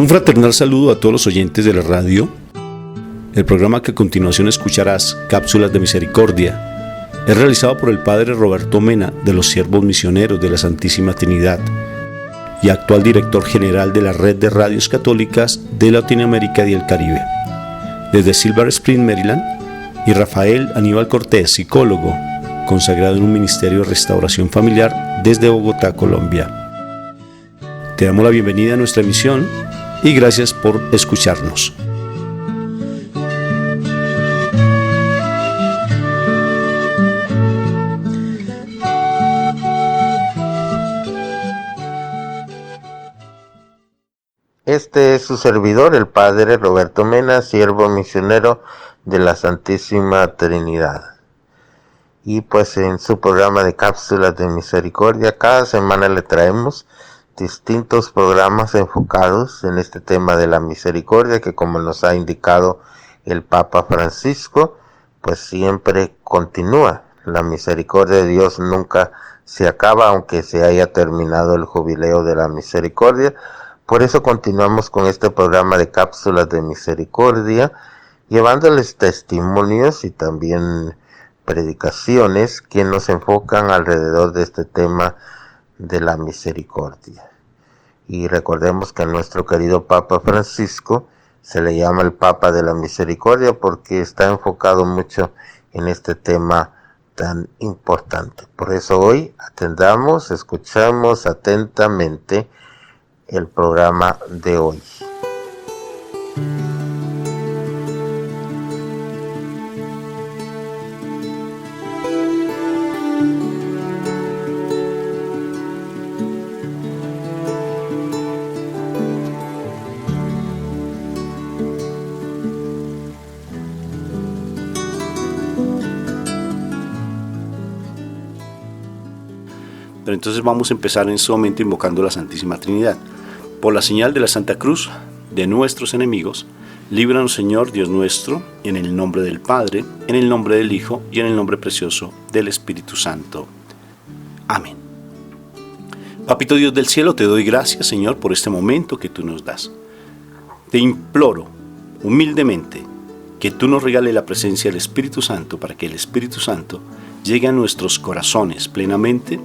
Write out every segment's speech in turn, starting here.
Un fraternal saludo a todos los oyentes de la radio. El programa que a continuación escucharás, Cápsulas de Misericordia, es realizado por el Padre Roberto Mena de los Siervos Misioneros de la Santísima Trinidad y actual director general de la Red de Radios Católicas de Latinoamérica y el Caribe. Desde Silver Spring, Maryland, y Rafael Aníbal Cortés, psicólogo, consagrado en un ministerio de restauración familiar desde Bogotá, Colombia. Te damos la bienvenida a nuestra emisión y gracias por escucharnos. Este es su servidor, el Padre Roberto Mena, siervo misionero de la Santísima Trinidad. Y pues en su programa de Cápsulas de Misericordia, cada semana le traemos distintos programas enfocados en este tema de la misericordia, que como nos ha indicado el Papa Francisco, pues siempre continúa. La misericordia de Dios nunca se acaba, aunque se haya terminado el jubileo de la misericordia. Por eso continuamos con este programa de Cápsulas de Misericordia, llevándoles testimonios y también predicaciones que nos enfocan alrededor de este tema de la misericordia. Y recordemos que a nuestro querido Papa Francisco se le llama el Papa de la Misericordia porque está enfocado mucho en este tema tan importante. Por eso hoy escuchamos atentamente el programa de hoy. Pero entonces vamos a empezar en este momento invocando a la Santísima Trinidad. Por la señal de la Santa Cruz de nuestros enemigos, líbranos, Señor Dios nuestro, en el nombre del Padre, en el nombre del Hijo y en el nombre precioso del Espíritu Santo. Amén. Papito Dios del cielo, te doy gracias, Señor, por este momento que tú nos das. Te imploro humildemente que tú nos regales la presencia del Espíritu Santo para que el Espíritu Santo llegue a nuestros corazones plenamente,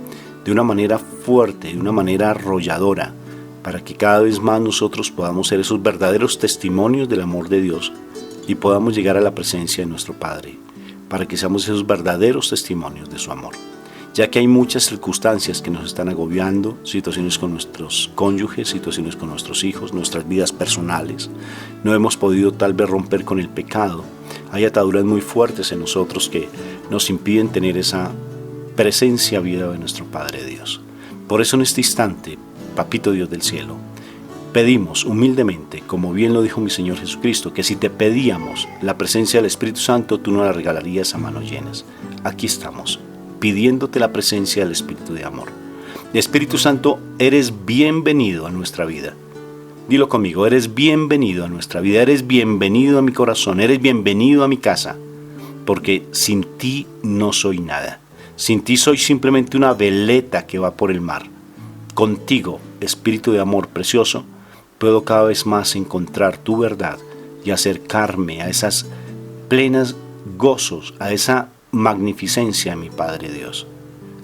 de una manera fuerte, de una manera arrolladora, para que cada vez más nosotros podamos ser esos verdaderos testimonios del amor de Dios y podamos llegar a la presencia de nuestro Padre, para que seamos esos verdaderos testimonios de su amor. Ya que hay muchas circunstancias que nos están agobiando, situaciones con nuestros cónyuges, situaciones con nuestros hijos, nuestras vidas personales, no hemos podido tal vez romper con el pecado, hay ataduras muy fuertes en nosotros que nos impiden tener esa presencia viva de nuestro Padre Dios. Por eso en este instante, Papito Dios del cielo, pedimos humildemente, como bien lo dijo mi Señor Jesucristo, que si te pedíamos la presencia del Espíritu Santo, tú nos la regalarías a manos llenas. Aquí estamos, pidiéndote la presencia del Espíritu de amor. Espíritu Santo, eres bienvenido a nuestra vida. Dilo conmigo, eres bienvenido a nuestra vida, eres bienvenido a mi corazón, eres bienvenido a mi casa, porque sin ti no soy nada. Sin ti soy simplemente una veleta que va por el mar. Contigo, Espíritu de amor precioso, puedo cada vez más encontrar tu verdad y acercarme a esas plenas gozos, a esa magnificencia de mi Padre Dios.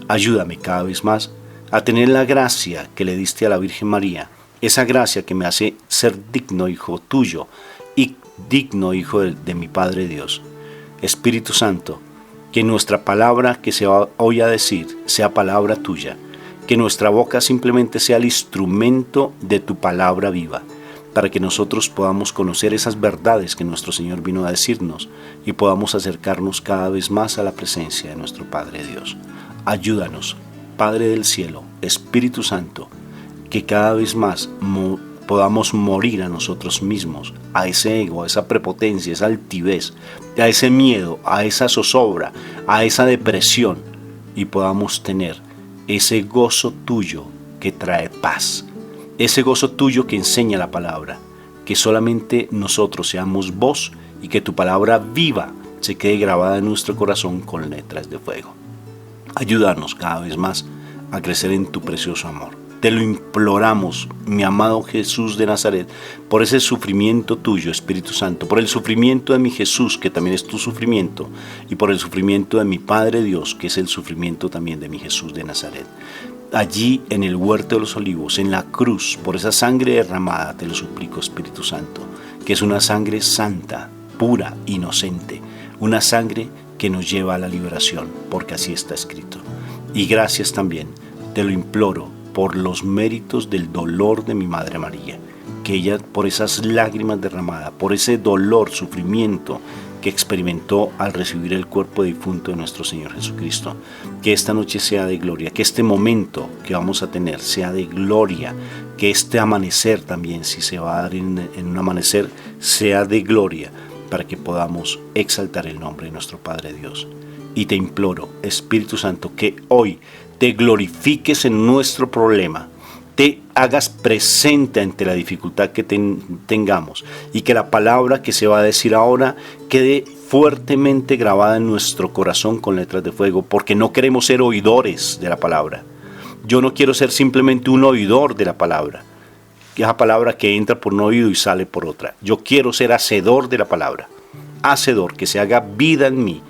Ayúdame cada vez más a tener la gracia que le diste a la Virgen María, esa gracia que me hace ser digno hijo tuyo y digno hijo de mi Padre Dios. Espíritu Santo, que nuestra palabra que se va hoy a decir sea palabra tuya, que nuestra boca simplemente sea el instrumento de tu palabra viva, para que nosotros podamos conocer esas verdades que nuestro Señor vino a decirnos y podamos acercarnos cada vez más a la presencia de nuestro Padre Dios. Ayúdanos, Padre del cielo, Espíritu Santo, que cada vez más podamos morir a nosotros mismos, a ese ego, a esa prepotencia, a esa altivez, a ese miedo, a esa zozobra, a esa depresión, y podamos tener ese gozo tuyo que trae paz, ese gozo tuyo que enseña la palabra, que solamente nosotros seamos voz y que tu palabra viva se quede grabada en nuestro corazón con letras de fuego. Ayúdanos cada vez más a crecer en tu precioso amor. te lo imploramos, mi amado Jesús de Nazaret, por ese sufrimiento tuyo, Espíritu Santo, por el sufrimiento de mi Jesús, que también es tu sufrimiento, y por el sufrimiento de mi Padre Dios, que es el sufrimiento también de mi Jesús de Nazaret. Allí en el huerto de los olivos, en la cruz, por esa sangre derramada, te lo suplico, Espíritu Santo, que es una sangre santa, pura, inocente, una sangre que nos lleva a la liberación, porque así está escrito. Y gracias también, te lo imploro, por los méritos del dolor de mi Madre María, que ella, por esas lágrimas derramadas, por ese dolor, sufrimiento que experimentó al recibir el cuerpo difunto de nuestro Señor Jesucristo, que esta noche sea de gloria, que este momento que vamos a tener sea de gloria, que este amanecer también, si se va a dar en un amanecer, sea de gloria, para que podamos exaltar el nombre de nuestro Padre Dios. Y te imploro, Espíritu Santo, que hoy te glorifiques en nuestro problema, te hagas presente ante la dificultad que tengamos, y que la palabra que se va a decir ahora quede fuertemente grabada en nuestro corazón con letras de fuego, porque no queremos ser oidores de la palabra. Yo no quiero ser simplemente un oidor de la palabra, esa palabra que entra por un oído y sale por otra. Yo quiero ser hacedor de la palabra, hacedor, que se haga vida en mí,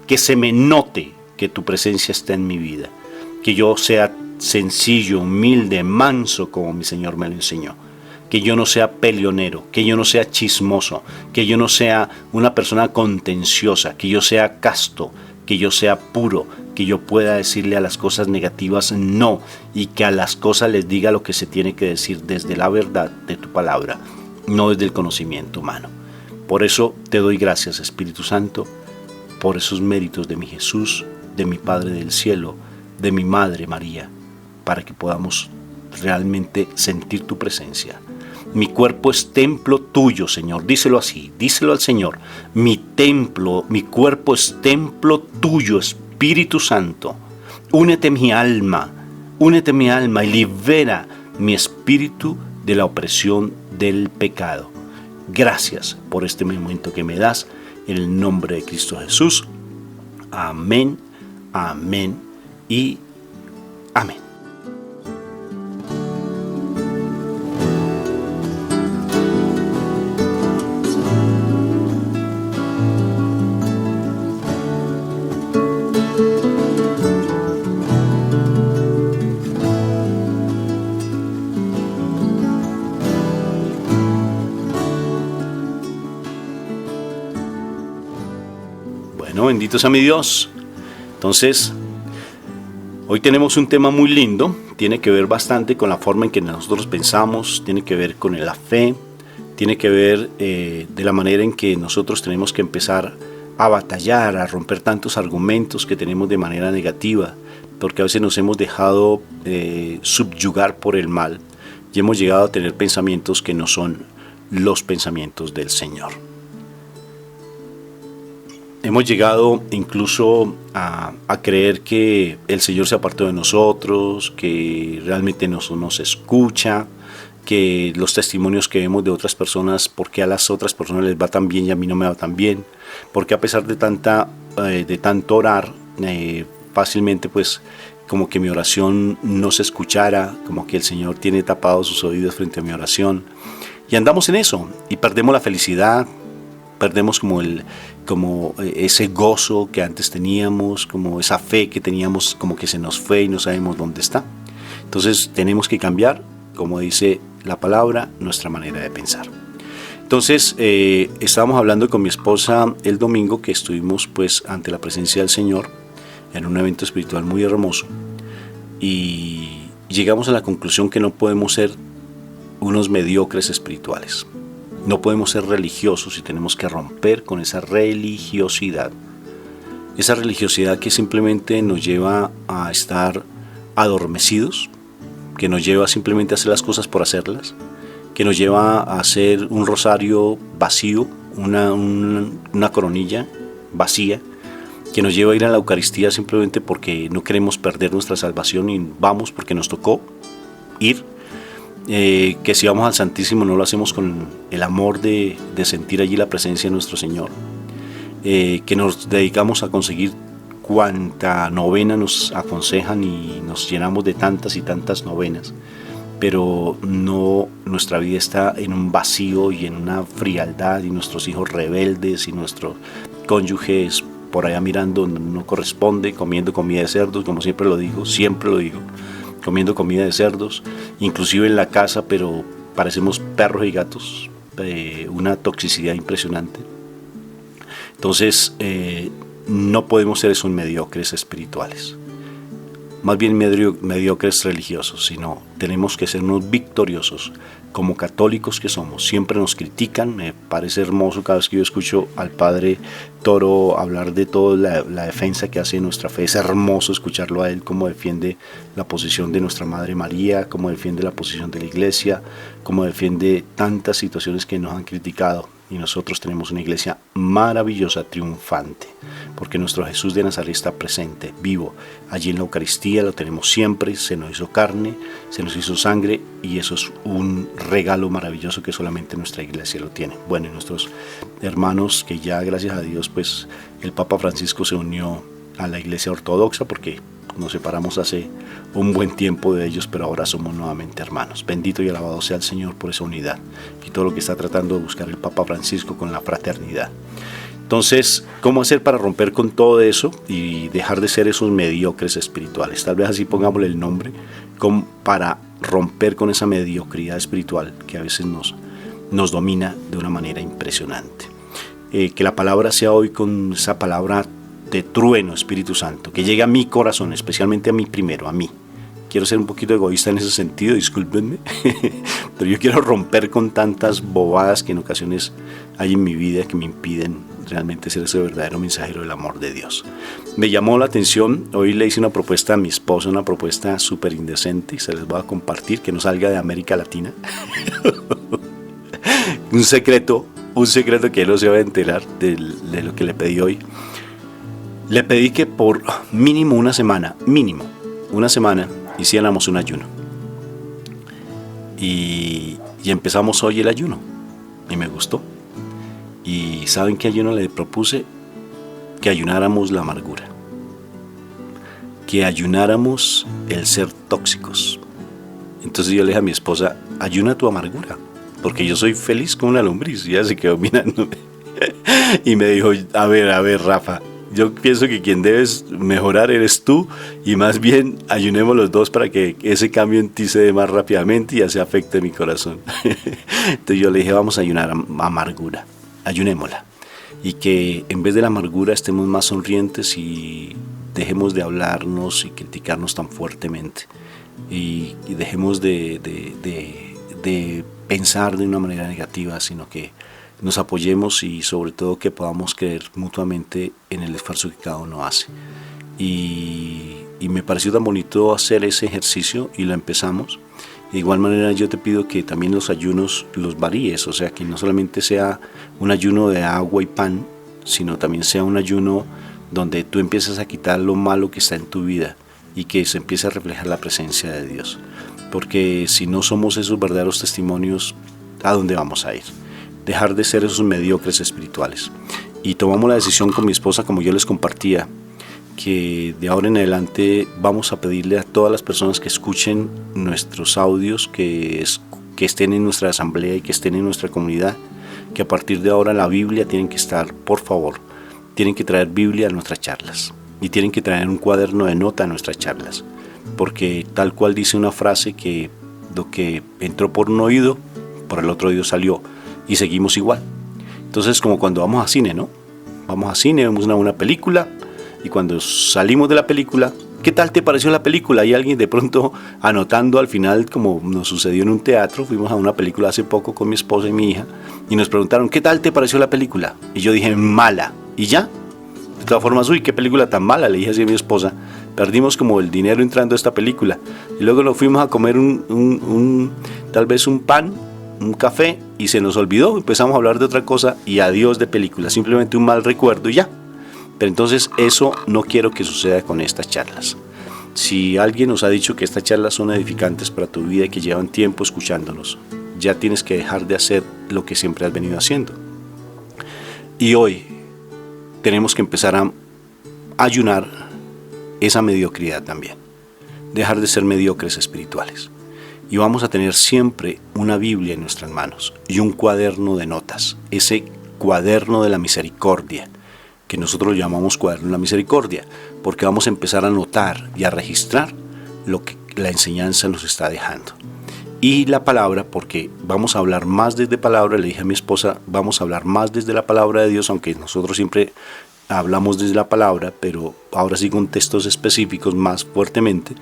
que se me note que tu presencia está en mi vida, que yo sea sencillo, humilde, manso, como mi Señor me lo enseñó, que yo no sea peleonero, que yo no sea chismoso, que yo no sea una persona contenciosa, que yo sea casto, que yo sea puro, que yo pueda decirle a las cosas negativas no, y que a las cosas les diga lo que se tiene que decir desde la verdad de tu palabra, no desde el conocimiento humano. Por eso te doy gracias, Espíritu Santo, por esos méritos de mi Jesús, de mi Padre del cielo, de mi Madre María, para que podamos realmente sentir tu presencia. Mi cuerpo es templo tuyo, Señor. Díselo así, díselo al Señor. Mi templo, mi cuerpo es templo tuyo, Espíritu Santo. Únete a mi alma y libera mi espíritu de la opresión del pecado. Gracias por este momento que me das, en el nombre de Cristo Jesús. Amén, amén y amén. Bueno, bendito sea mi Dios. Entonces, hoy tenemos un tema muy lindo, tiene que ver bastante con la forma en que nosotros pensamos, tiene que ver con la fe, tiene que ver de la manera en que nosotros tenemos que empezar a batallar, a romper tantos argumentos que tenemos de manera negativa, porque a veces nos hemos dejado subyugar por el mal y hemos llegado a tener pensamientos que no son los pensamientos del Señor. Hemos llegado incluso a creer que el Señor se apartó de nosotros, que realmente no nos escucha, que los testimonios que vemos de otras personas, porque a las otras personas les va tan bien y a mí no me va tan bien, porque a pesar de tanto orar, fácilmente pues como que mi oración no se escuchara, como que el Señor tiene tapados sus oídos frente a mi oración, y andamos en eso y perdemos la felicidad, perdemos como ese gozo que antes teníamos, como esa fe que teníamos, como que se nos fue y no sabemos dónde está. Entonces tenemos que cambiar, como dice la palabra, nuestra manera de pensar. Entonces estábamos hablando con mi esposa el domingo, que estuvimos pues ante la presencia del Señor en un evento espiritual muy hermoso, y llegamos a la conclusión que no podemos ser unos mediocres espirituales. No podemos ser religiosos y tenemos que romper con esa religiosidad. Esa religiosidad que simplemente nos lleva a estar adormecidos, que nos lleva simplemente a hacer las cosas por hacerlas, que nos lleva a hacer un rosario vacío, una coronilla vacía, que nos lleva a ir a la Eucaristía simplemente porque no queremos perder nuestra salvación y vamos porque nos tocó ir. Que si vamos al Santísimo no lo hacemos con el amor de sentir allí la presencia de nuestro Señor, que nos dedicamos a conseguir cuanta novena nos aconsejan y nos llenamos de tantas y tantas novenas, pero no, nuestra vida está en un vacío y en una frialdad, y nuestros hijos rebeldes y nuestros cónyuges por allá mirando donde no corresponde, comiendo comida de cerdos, como siempre lo digo, comiendo comida de cerdos, inclusive en la casa, pero parecemos perros y gatos, una toxicidad impresionante. Entonces no podemos ser esos mediocres espirituales, más bien mediocres religiosos, sino tenemos que ser unos victoriosos como católicos que somos. Siempre nos critican, me parece hermoso cada vez que yo escucho al padre Toro hablar de toda la defensa que hace de nuestra fe. Es hermoso escucharlo a él, cómo defiende la posición de nuestra Madre María, cómo defiende la posición de la Iglesia, cómo defiende tantas situaciones que nos han criticado. Y nosotros tenemos una iglesia maravillosa, triunfante, porque nuestro Jesús de Nazaret está presente, vivo. Allí en la Eucaristía lo tenemos siempre, se nos hizo carne, se nos hizo sangre, y eso es un regalo maravilloso que solamente nuestra iglesia lo tiene. Bueno, y nuestros hermanos, que ya gracias a Dios, pues el Papa Francisco se unió a la iglesia ortodoxa, porque nos separamos hace un buen tiempo de ellos, pero ahora somos nuevamente hermanos. Bendito y alabado sea el Señor por esa unidad y todo lo que está tratando de buscar el Papa Francisco con la fraternidad. Entonces, ¿cómo hacer para romper con todo eso y dejar de ser esos mediocres espirituales? Tal vez así pongámosle el nombre, para romper con esa mediocridad espiritual que a veces nos domina de una manera impresionante. Que la palabra sea hoy con esa palabra de trueno, Espíritu Santo, que llegue a mi corazón, especialmente a mí primero, a mí. Quiero ser un poquito egoísta en ese sentido, discúlpenme, pero yo quiero romper con tantas bobadas que en ocasiones hay en mi vida que me impiden realmente ser ese verdadero mensajero del amor de Dios. Me llamó la atención, hoy le hice una propuesta a mi esposa, una propuesta súper indecente, y se les voy a compartir, que no salga de América Latina. un secreto que él no se va a enterar de lo que le pedí hoy. Le pedí que por mínimo una semana, hiciéramos un ayuno. Y empezamos hoy el ayuno. Y me gustó. ¿Y saben qué ayuno le propuse? Que ayunáramos la amargura. Que ayunáramos el ser tóxicos. Entonces yo le dije a mi esposa, ayuna tu amargura, porque yo soy feliz como una lombriz. Y ella se quedó mirándome. Y me dijo, a ver, Rafa, yo pienso que quien debes mejorar eres tú, y más bien ayunemos los dos para que ese cambio en ti se dé más rápidamente y ya se afecte mi corazón. Entonces yo le dije, vamos a ayunar amargura, ayunémosla, y que en vez de la amargura estemos más sonrientes y dejemos de hablarnos y criticarnos tan fuertemente, y dejemos de pensar de una manera negativa, sino que nos apoyemos y sobre todo que podamos creer mutuamente en el esfuerzo que cada uno hace. Y me pareció tan bonito hacer ese ejercicio y lo empezamos. De igual manera yo te pido que también los ayunos los varíes, o sea que no solamente sea un ayuno de agua y pan, sino también sea un ayuno donde tú empiezas a quitar lo malo que está en tu vida y que se empiece a reflejar la presencia de Dios. Porque si no somos esos verdaderos testimonios, ¿a dónde vamos a ir? Dejar de ser esos mediocres espirituales. Y tomamos la decisión con mi esposa, como yo les compartía, que de ahora en adelante vamos a pedirle a todas las personas que escuchen nuestros audios, que estén en nuestra asamblea y que estén en nuestra comunidad, que a partir de ahora la Biblia tienen que estar, por favor, tienen que traer Biblia a nuestras charlas y tienen que traer un cuaderno de nota a nuestras charlas, porque tal cual dice una frase, que lo que entró por un oído, por el otro oído salió. Y seguimos igual. Entonces, como cuando vamos a cine, ¿no? Vamos a cine, vemos una película, y cuando salimos de la película, ¿qué tal te pareció la película? Y alguien de pronto anotando al final, como nos sucedió en un teatro, fuimos a una película hace poco con mi esposa y mi hija, y nos preguntaron, ¿qué tal te pareció la película? Y yo dije, mala. ¿Y ya? De todas formas, uy, qué película tan mala, le dije así a mi esposa. Perdimos como el dinero entrando a esta película. Y luego nos fuimos a comer tal vez un pan, un café, y se nos olvidó, empezamos a hablar de otra cosa y adiós de película, simplemente un mal recuerdo y ya. Pero entonces eso no quiero que suceda con estas charlas. Si alguien nos ha dicho que estas charlas son edificantes para tu vida y que llevan tiempo escuchándonos, ya tienes que dejar de hacer lo que siempre has venido haciendo. Y hoy tenemos que empezar a ayunar esa mediocridad también, dejar de ser mediocres espirituales. y vamos a tener siempre una Biblia en nuestras manos y un cuaderno de notas, ese cuaderno de la misericordia, que nosotros lo llamamos cuaderno de la misericordia, porque vamos a empezar a notar y a registrar lo que la enseñanza nos está dejando. Y la palabra, porque vamos a hablar más desde palabra, le dije a mi esposa, vamos a hablar más desde la palabra de Dios, aunque nosotros siempre hablamos desde la palabra, pero ahora sí con textos específicos más fuertemente,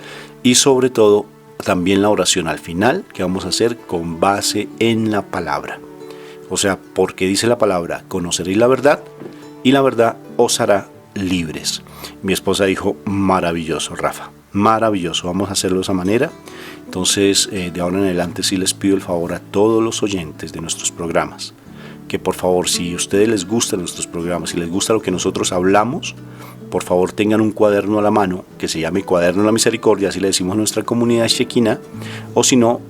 y sobre todo también la oración al final, que vamos a hacer con base en la palabra. O sea, porque dice la palabra, conoceréis la verdad, y la verdad os hará libres. Mi esposa dijo, maravilloso, Rafa, maravilloso, vamos a hacerlo de esa manera. Entonces, de ahora en adelante sí les pido el favor a todos los oyentes de nuestros programas, que por favor, si a ustedes les gustan nuestros programas, si les gusta lo que nosotros hablamos, por favor tengan un cuaderno a la mano que se llame Cuaderno de la Misericordia, así le decimos a nuestra comunidad Shekinah, o si no,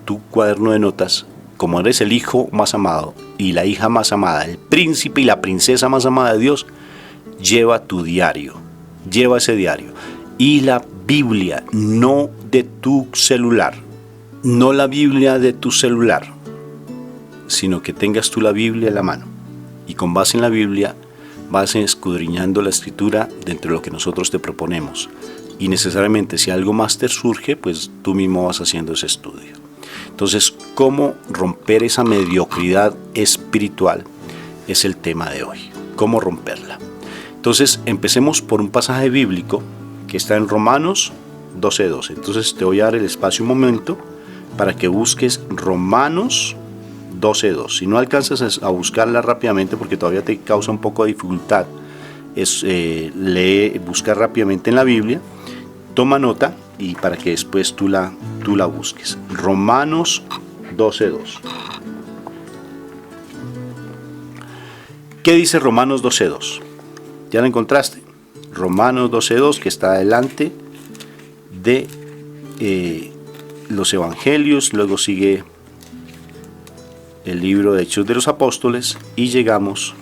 tu cuaderno de notas, como eres el hijo más amado y la hija más amada, el príncipe y la princesa más amada de Dios, lleva tu diario, lleva ese diario. Y la Biblia, no de tu celular, no la Biblia de tu celular, sino que tengas tú la Biblia en la mano. Y con base en la Biblia vas escudriñando la escritura dentro de lo que nosotros te proponemos. Y necesariamente si algo más te surge, pues tú mismo vas haciendo ese estudio. Entonces, ¿cómo romper esa mediocridad espiritual? Es el tema de hoy. ¿Cómo romperla? Entonces, empecemos por un pasaje bíblico que está en Romanos 12:12. Entonces, te voy a dar el espacio un momento para que busques Romanos 12:2. Si no alcanzas a buscarla rápidamente porque todavía te causa un poco de dificultad, buscar rápidamente en la Biblia, toma nota y para que después tú la busques. Romanos 12:2. ¿Qué dice Romanos 12:2? ¿Ya la encontraste? Romanos 12:2, que está delante de los evangelios, luego sigue el libro de Hechos de los Apóstoles y llegamos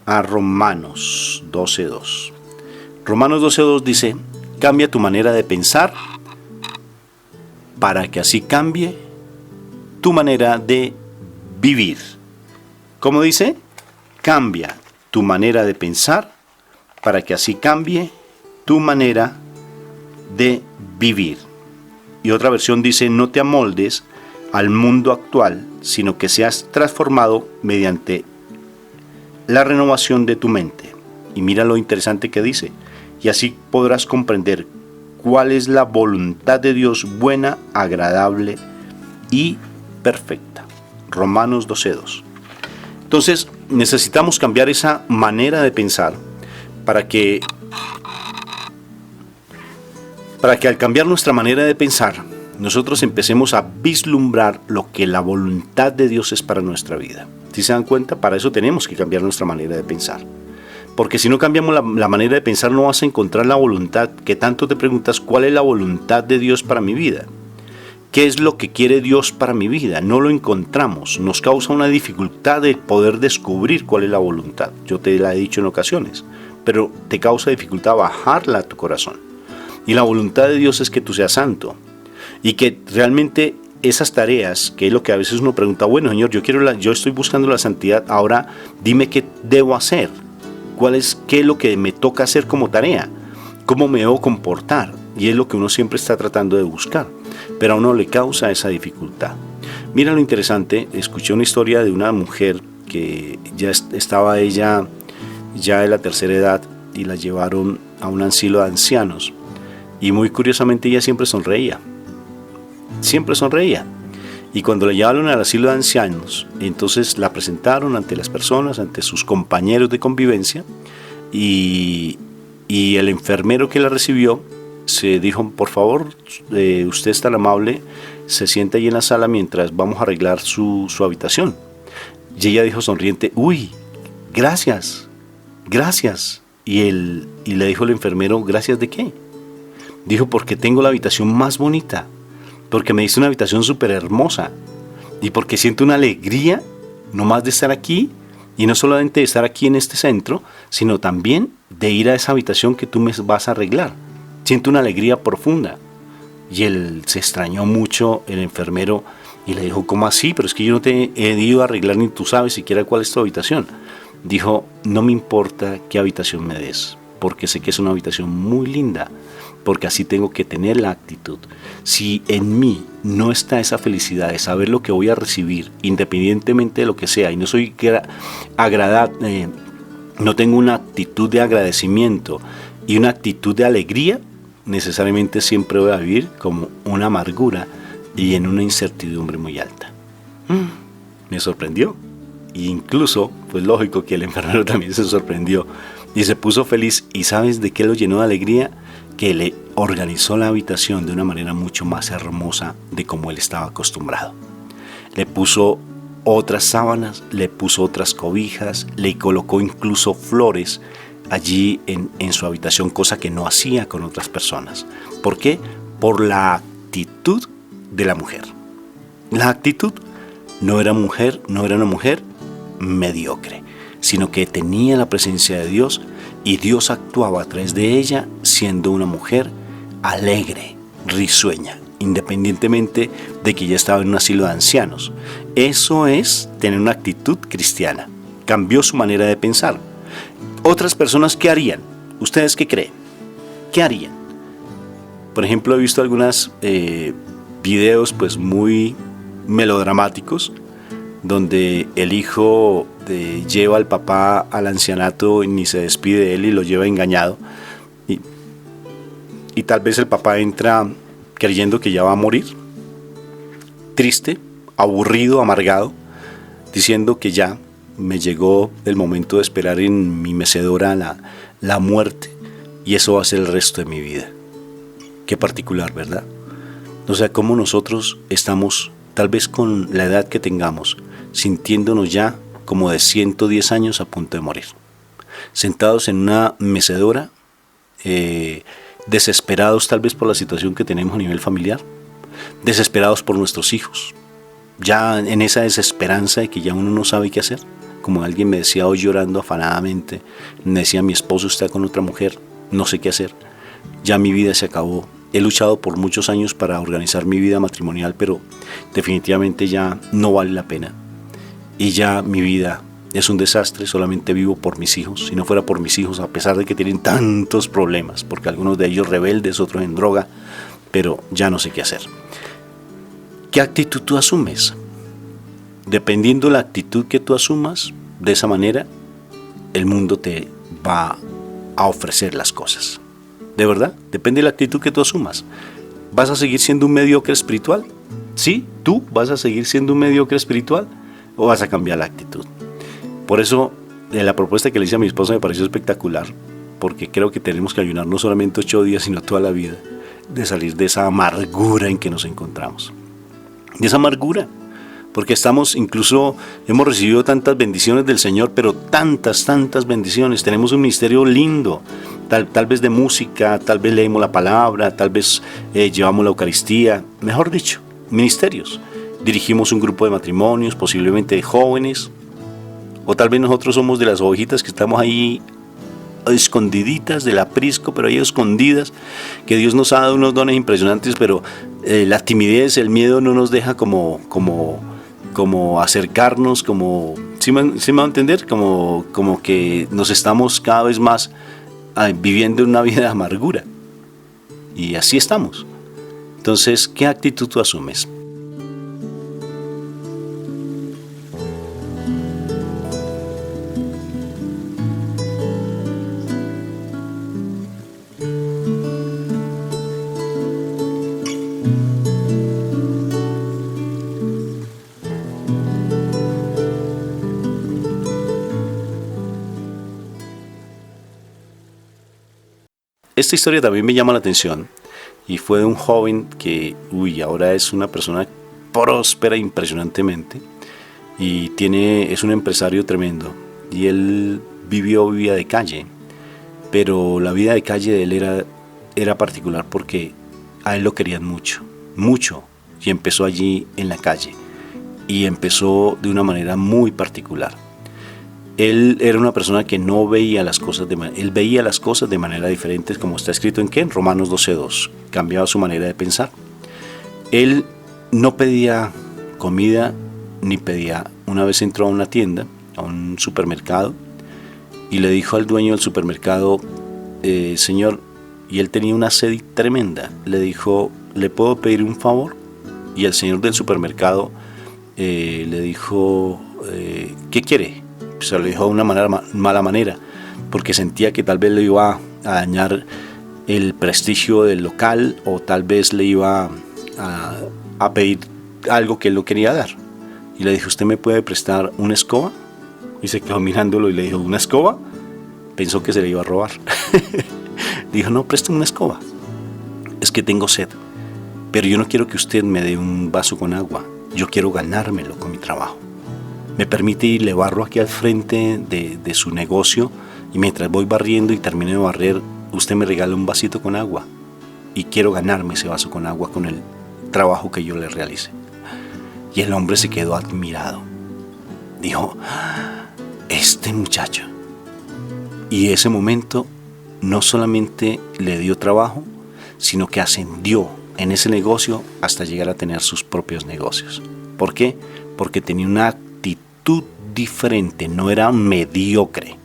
a Romanos 12:2. Romanos 12:2 dice, cambia tu manera de pensar para que así cambie tu manera de vivir. ¿Cómo dice? Cambia tu manera de pensar para que así cambie tu manera de vivir. Y otra versión dice, no te amoldes al mundo actual, sino que seas transformado mediante la renovación de tu mente. Y mira lo interesante que dice, y así podrás comprender cuál es la voluntad de Dios buena, agradable y perfecta. Romanos 12:2. Entonces necesitamos cambiar esa manera de pensar para que al cambiar nuestra manera de pensar, nosotros empecemos a vislumbrar lo que la voluntad de Dios es para nuestra vida. ¿Sí se dan cuenta? Para eso tenemos que cambiar nuestra manera de pensar. Porque si no cambiamos la manera de pensar, no vas a encontrar la voluntad, que tanto te preguntas, ¿cuál es la voluntad de Dios para mi vida? ¿Qué es lo que quiere Dios para mi vida? No lo encontramos. Nos causa una dificultad de poder descubrir cuál es la voluntad. Yo te la he dicho en ocasiones, pero te causa dificultad bajarla a tu corazón. Y la voluntad de Dios es que tú seas santo. Y que realmente esas tareas, que es lo que a veces uno pregunta, bueno, Señor, yo estoy buscando la santidad, ahora dime qué debo hacer. ¿Qué es lo que me toca hacer como tarea? ¿Cómo me debo comportar? Y es lo que uno siempre está tratando de buscar, pero a uno le causa esa dificultad. Mira lo interesante, escuché una historia de una mujer que ya estaba ella ya de la tercera edad y la llevaron a un asilo de ancianos. Y muy curiosamente ella siempre sonreía. Y cuando la llevaron al asilo de ancianos, entonces la presentaron ante las personas, ante sus compañeros de convivencia, y el enfermero que la recibió se dijo, por favor, usted es tan amable, se sienta ahí en la sala mientras vamos a arreglar su habitación. Y ella dijo sonriente, uy, gracias. Y le dijo el enfermero, ¿gracias de qué? Dijo, porque tengo la habitación más bonita, porque me diste una habitación súper hermosa y porque siento una alegría nomás de estar aquí, y no solamente de estar aquí en este centro, sino también de ir a esa habitación que tú me vas a arreglar. Siento una alegría profunda. Y él se extrañó mucho, el enfermero, y le dijo, ¿cómo así? Pero es que yo no te he ido a arreglar ni tú sabes siquiera cuál es tu habitación. Dijo, no me importa qué habitación me des, porque sé que es una habitación muy linda, porque así tengo que tener la actitud. Si en mí no está esa felicidad de saber lo que voy a recibir, independientemente de lo que sea, y no soy no tengo una actitud de agradecimiento y una actitud de alegría, necesariamente siempre voy a vivir como una amargura y en una incertidumbre muy alta. Me sorprendió. E incluso, pues lógico que el enfermero también se sorprendió y se puso feliz. ¿Y sabes de qué lo llenó de alegría? Que le organizó la habitación de una manera mucho más hermosa de como él estaba acostumbrado. Le puso otras sábanas, le puso otras cobijas, le colocó incluso flores allí en su habitación, cosa que no hacía con otras personas. ¿Por qué? Por la actitud de la mujer. La actitud no era una mujer mediocre, sino que tenía la presencia de Dios y Dios actuaba a través de ella siendo una mujer alegre, risueña, independientemente de que ya estaba en un asilo de ancianos. Eso es tener una actitud cristiana. Cambió su manera de pensar. Otras personas, ¿qué harían? ¿Ustedes qué creen? ¿Qué harían? Por ejemplo, he visto algunos videos pues muy melodramáticos donde el hijo lleva al papá al ancianato y ni se despide de él y lo lleva engañado. Y tal vez el papá entra creyendo que ya va a morir, triste, aburrido, amargado, diciendo que ya me llegó el momento de esperar en mi mecedora la muerte y eso va a ser el resto de mi vida. Qué particular, ¿verdad? O sea, cómo nosotros estamos, tal vez con la edad que tengamos, sintiéndonos ya como de 110 años a punto de morir. Sentados en una mecedora, desesperados tal vez por la situación que tenemos a nivel familiar, desesperados por nuestros hijos, ya en esa desesperanza de que ya uno no sabe qué hacer. Como alguien me decía hoy llorando afanadamente, me decía, mi esposo está con otra mujer, no sé qué hacer, ya mi vida se acabó. He luchado por muchos años para organizar mi vida matrimonial, pero definitivamente ya no vale la pena. Y ya mi vida es un desastre, solamente vivo por mis hijos. Si no fuera por mis hijos, a pesar de que tienen tantos problemas, porque algunos de ellos rebeldes, otros en droga, pero ya no sé qué hacer. ¿Qué actitud tú asumes? Dependiendo de la actitud que tú asumas, de esa manera, el mundo te va a ofrecer las cosas. De verdad, depende de la actitud que tú asumas. ¿Vas a seguir siendo un mediocre espiritual? ¿Sí? ¿Tú vas a seguir siendo un mediocre espiritual? ¿O vas a cambiar la actitud? Por eso, la propuesta que le hice a mi esposa me pareció espectacular, porque creo que tenemos que ayunar no solamente 8 días, sino toda la vida, de salir de esa amargura en que nos encontramos. De esa amargura, porque hemos recibido tantas bendiciones del Señor, pero tantas bendiciones. Tenemos un ministerio lindo, tal vez de música, tal vez leemos la palabra, tal vez llevamos la Eucaristía, mejor dicho, ministerios. Dirigimos un grupo de matrimonios, posiblemente de jóvenes, o tal vez nosotros somos de las ovejitas que estamos ahí escondiditas del aprisco, pero ahí escondidas, que Dios nos ha dado unos dones impresionantes, pero la timidez, el miedo no nos deja como acercarnos, ¿sí me va a entender? Como que nos estamos cada vez más viviendo una vida de amargura, y así estamos. Entonces, ¿qué actitud tú asumes? Esta historia también me llama la atención y fue de un joven que, ahora es una persona próspera impresionantemente y es un empresario tremendo, y él vivió vida de calle, pero la vida de calle de él era particular porque a él lo querían mucho, y empezó allí en la calle y empezó de una manera muy particular. él era una persona que no veía las cosas él veía las cosas de manera diferente, como está escrito en ¿qué? En Romanos 12:2. Cambiaba su manera de pensar. Él no pedía comida ni pedía. Una vez entró a una tienda, a un supermercado, y le dijo al dueño del supermercado, señor, y él tenía una sed tremenda, le dijo, ¿le puedo pedir un favor? Y el señor del supermercado le dijo, ¿qué quiere? Se lo dijo de una mala manera, porque sentía que tal vez le iba a dañar el prestigio del local, o tal vez le iba a pedir algo que él no quería dar. Y le dijo, ¿usted me puede prestar una escoba? Y se quedó mirándolo y le dijo, ¿una escoba? Pensó que se le iba a robar. Dijo, no, préstame una escoba. Es que tengo sed, pero yo no quiero que usted me dé un vaso con agua. Yo quiero ganármelo con mi trabajo. ¿Me permite ir, le barro aquí al frente de su negocio? Y mientras voy barriendo y termino de barrer, usted me regala un vasito con agua. Y quiero ganarme ese vaso con agua con el trabajo que yo le realice. Y el hombre se quedó admirado. Dijo, este muchacho. Y ese momento no solamente le dio trabajo, sino que ascendió en ese negocio hasta llegar a tener sus propios negocios. ¿Por qué? Porque tenía una actitud diferente, no era un mediocre.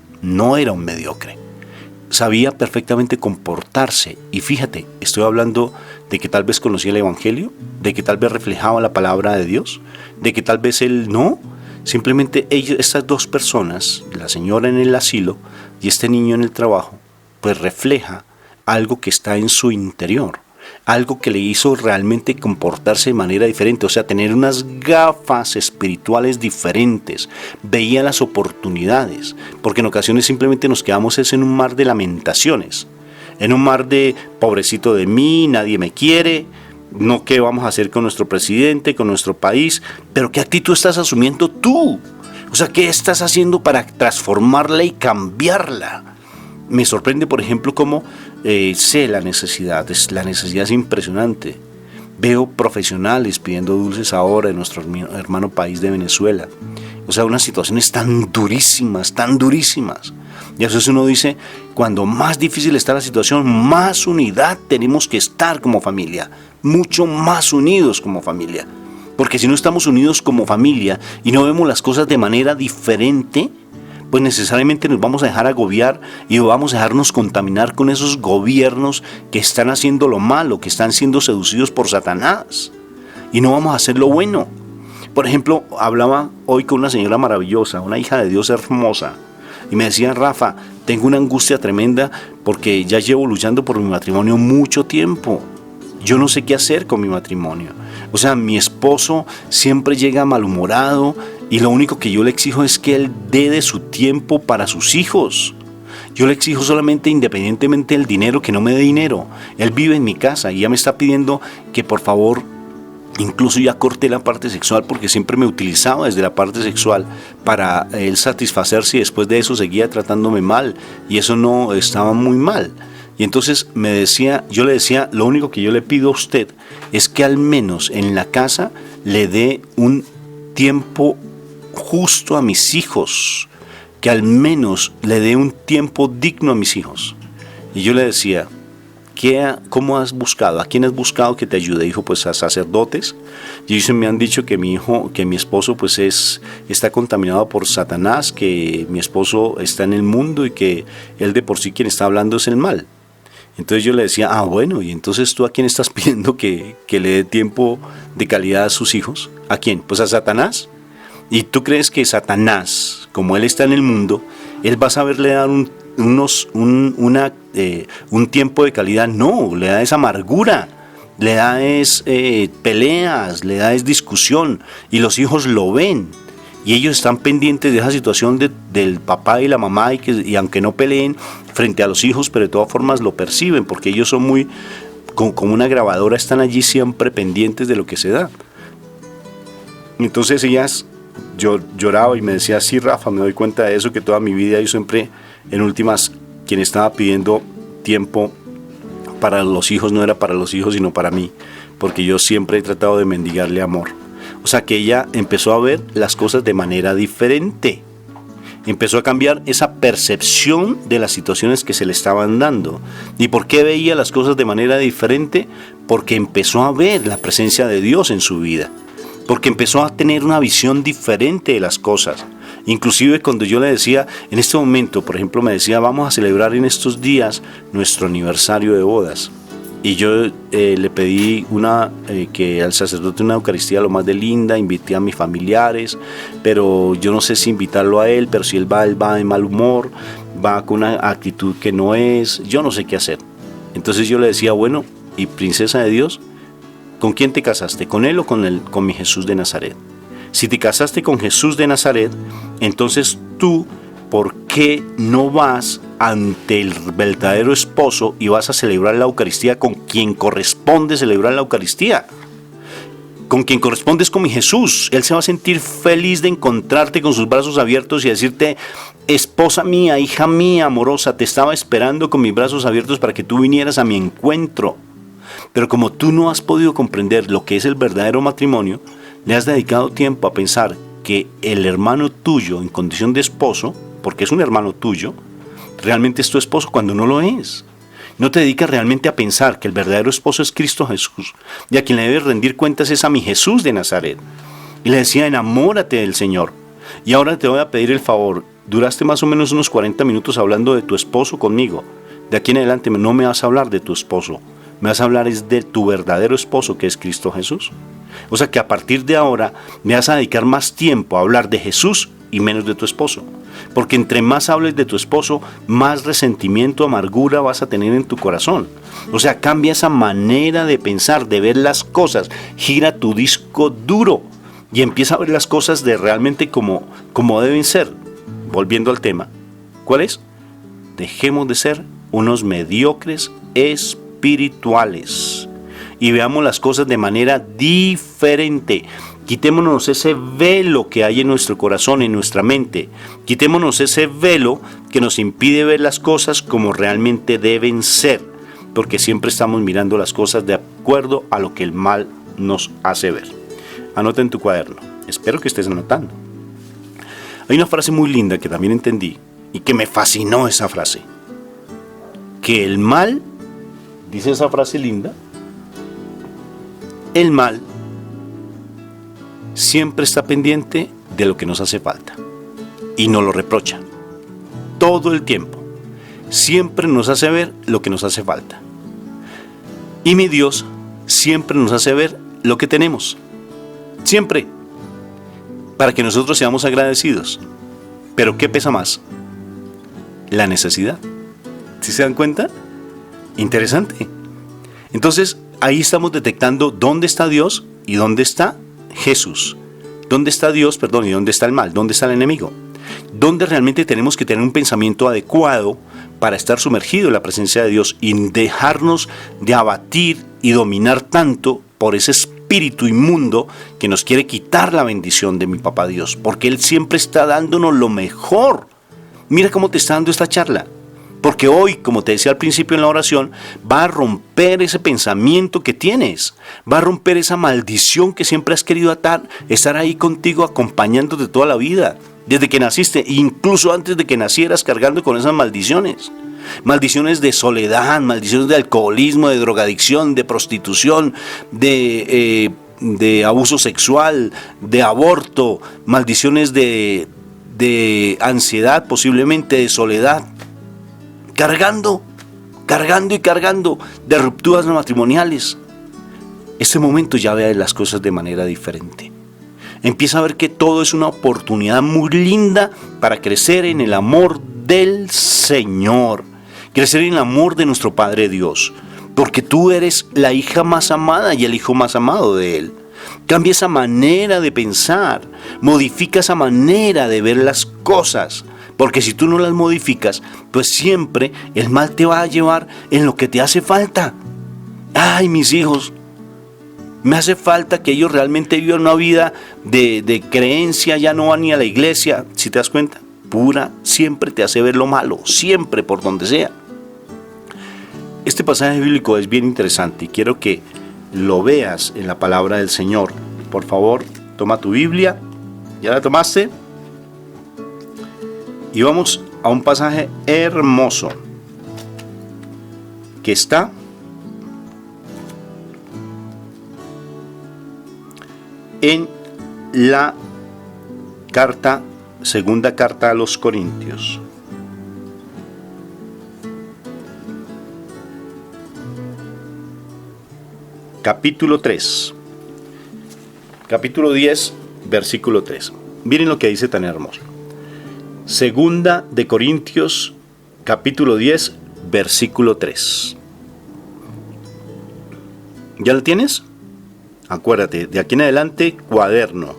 Sabía perfectamente comportarse. Y fíjate, estoy hablando de que tal vez conocía el Evangelio, de que tal vez reflejaba la palabra de Dios, de que tal vez él no. Simplemente estas dos personas, la señora en el asilo y este niño en el trabajo, pues refleja algo que está en su interior, algo que le hizo realmente comportarse de manera diferente, o sea, tener unas gafas espirituales diferentes. Veía las oportunidades, porque en ocasiones simplemente nos quedamos en un mar de lamentaciones, en un mar de pobrecito de mí, nadie me quiere, no qué vamos a hacer con nuestro presidente, con nuestro país, pero qué actitud estás asumiendo tú, o sea, qué estás haciendo para transformarla y cambiarla. Me sorprende, por ejemplo, cómo sé la necesidad es impresionante. Veo profesionales pidiendo dulces ahora en nuestro hermano país de Venezuela. O sea, unas situaciones tan durísimas. Y a veces uno dice, cuando más difícil está la situación, más unidad tenemos que estar como familia, mucho más unidos como familia. Porque si no estamos unidos como familia y no vemos las cosas de manera diferente, pues necesariamente nos vamos a dejar agobiar y vamos a dejarnos contaminar con esos gobiernos que están haciendo lo malo, que están siendo seducidos por Satanás. Y no vamos a hacer lo bueno. Por ejemplo, hablaba hoy con una señora maravillosa, una hija de Dios hermosa, y me decía, Rafa, tengo una angustia tremenda porque ya llevo luchando por mi matrimonio mucho tiempo. Yo no sé qué hacer con mi matrimonio. O sea, mi esposo siempre llega malhumorado y lo único que yo le exijo es que él dé de su tiempo para sus hijos. Yo le exijo solamente, independientemente del dinero, que no me dé dinero. Él vive en mi casa y ya me está pidiendo que por favor, incluso ya corté la parte sexual porque siempre me utilizaba desde la parte sexual para él satisfacerse y después de eso seguía tratándome mal y eso no estaba muy mal. Y entonces yo le decía, lo único que yo le pido a usted es que al menos en la casa le dé un tiempo justo a mis hijos, que al menos le dé un tiempo digno a mis hijos. Y yo le decía, ¿cómo has buscado? ¿A quién has buscado que te ayude? Dijo, pues a sacerdotes. Y ellos me han dicho que mi esposo pues está contaminado por Satanás, que mi esposo está en el mundo y que él de por sí quien está hablando es el mal. Entonces yo le decía, bueno, y entonces tú a quién estás pidiendo que le dé tiempo de calidad a sus hijos. ¿A quién? Pues a Satanás. ¿Y tú crees que Satanás, como él está en el mundo, él va a saberle dar un tiempo de calidad? No, le da esa amargura, le da peleas, le da discusión, y los hijos lo ven. Y ellos están pendientes de esa situación del papá y la mamá y aunque no peleen frente a los hijos, pero de todas formas lo perciben porque ellos son muy, como una grabadora, están allí siempre pendientes de lo que se da. Entonces yo lloraba y me decía, sí, Rafa, me doy cuenta de eso, que toda mi vida yo siempre, en últimas, quien estaba pidiendo tiempo para los hijos no era para los hijos, sino para mí, porque yo siempre he tratado de mendigarle amor. O sea que ella empezó a ver las cosas de manera diferente. Empezó a cambiar esa percepción de las situaciones que se le estaban dando. ¿Y por qué veía las cosas de manera diferente? Porque empezó a ver la presencia de Dios en su vida. Porque empezó a tener una visión diferente de las cosas. Inclusive cuando yo le decía, en este momento, por ejemplo, me decía, vamos a celebrar en estos días nuestro aniversario de bodas. Y yo le pedí que al sacerdote una Eucaristía lo más de linda, invité a mis familiares, pero yo no sé si invitarlo a él, pero si él va de mal humor, va con una actitud que no es, yo no sé qué hacer. Entonces yo le decía, bueno, y princesa de Dios, ¿con quién te casaste? ¿Con él o con mi Jesús de Nazaret? Si te casaste con Jesús de Nazaret, entonces tú, ¿por qué no vas ante el verdadero esposo y vas a celebrar la Eucaristía con quien corresponde celebrar la Eucaristía? Con quien corresponde es con mi Jesús. Él se va a sentir feliz de encontrarte con sus brazos abiertos y decirte, esposa mía, hija mía, amorosa, te estaba esperando con mis brazos abiertos para que tú vinieras a mi encuentro. Pero como tú no has podido comprender lo que es el verdadero matrimonio, le has dedicado tiempo a pensar que el hermano tuyo en condición de esposo, porque es un hermano tuyo, realmente es tu esposo cuando no lo es. No te dedicas realmente a pensar que el verdadero esposo es Cristo Jesús y a quien le debes rendir cuentas es a mi Jesús de Nazaret. Y le decía, enamórate del Señor. Y ahora te voy a pedir el favor, duraste más o menos unos 40 minutos hablando de tu esposo conmigo. De aquí en adelante no me vas a hablar de tu esposo, me vas a hablar es de tu verdadero esposo que es Cristo Jesús. O sea que a partir de ahora me vas a dedicar más tiempo a hablar de Jesús y menos de tu esposo. Porque entre más hables de tu esposo, más resentimiento, amargura vas a tener en tu corazón. O sea, cambia esa manera de pensar, de ver las cosas. Gira tu disco duro y empieza a ver las cosas de realmente como deben ser. Volviendo al tema, ¿cuál es? Dejemos de ser unos mediocres espirituales y veamos las cosas de manera diferente. Quitémonos ese velo que hay en nuestro corazón, en nuestra mente. Quitémonos ese velo que nos impide ver las cosas como realmente deben ser, porque siempre estamos mirando las cosas de acuerdo a lo que el mal nos hace ver. Anota en tu cuaderno. Espero que estés anotando. Hay una frase muy linda que también entendí y que me fascinó esa frase. Que el mal, dice esa frase linda, el mal siempre está pendiente de lo que nos hace falta y nos lo reprocha todo el tiempo. Siempre nos hace ver lo que nos hace falta. Y mi Dios siempre nos hace ver lo que tenemos. Siempre. Para que nosotros seamos agradecidos. Pero ¿qué pesa más? La necesidad. ¿Sí se dan cuenta? Interesante. Entonces, ahí estamos detectando dónde está Dios y dónde está Jesús. ¿Dónde está Dios, y dónde está el mal? ¿Dónde está el enemigo? ¿Dónde realmente tenemos que tener un pensamiento adecuado para estar sumergido en la presencia de Dios y dejarnos de abatir y dominar tanto por ese espíritu inmundo que nos quiere quitar la bendición de mi papá Dios? Porque Él siempre está dándonos lo mejor. Mira cómo te está dando esta charla. Porque hoy, como te decía al principio en la oración, va a romper ese pensamiento que tienes. Va a romper esa maldición que siempre has querido estar ahí contigo, acompañándote toda la vida. Desde que naciste, incluso antes de que nacieras, cargando con esas maldiciones. Maldiciones de soledad, maldiciones de alcoholismo, de drogadicción, de prostitución, de abuso sexual, de aborto, maldiciones de ansiedad, posiblemente de soledad. Cargando de rupturas matrimoniales. Este momento ya ve las cosas de manera diferente. Empieza a ver que todo es una oportunidad muy linda para crecer en el amor del Señor, crecer en el amor de nuestro Padre Dios, porque tú eres la hija más amada y el hijo más amado de Él. Cambia esa manera de pensar, modifica esa manera de ver las cosas. Porque si tú no las modificas, pues siempre el mal te va a llevar en lo que te hace falta. Ay, mis hijos, me hace falta que ellos realmente vivan una vida de creencia, ya no van ni a la iglesia. Si te das cuenta, pura, siempre te hace ver lo malo, siempre, por donde sea. Este pasaje bíblico es bien interesante y quiero que lo veas en la palabra del Señor. Por favor, toma tu Biblia. ¿Ya la tomaste? Y vamos a un pasaje hermoso que está en la segunda carta a los Corintios. Capítulo 3. Capítulo 10, versículo 3. Miren lo que dice tan hermoso. Segunda de Corintios, capítulo 10, versículo 3. ¿Ya lo tienes? Acuérdate, de aquí en adelante, cuaderno.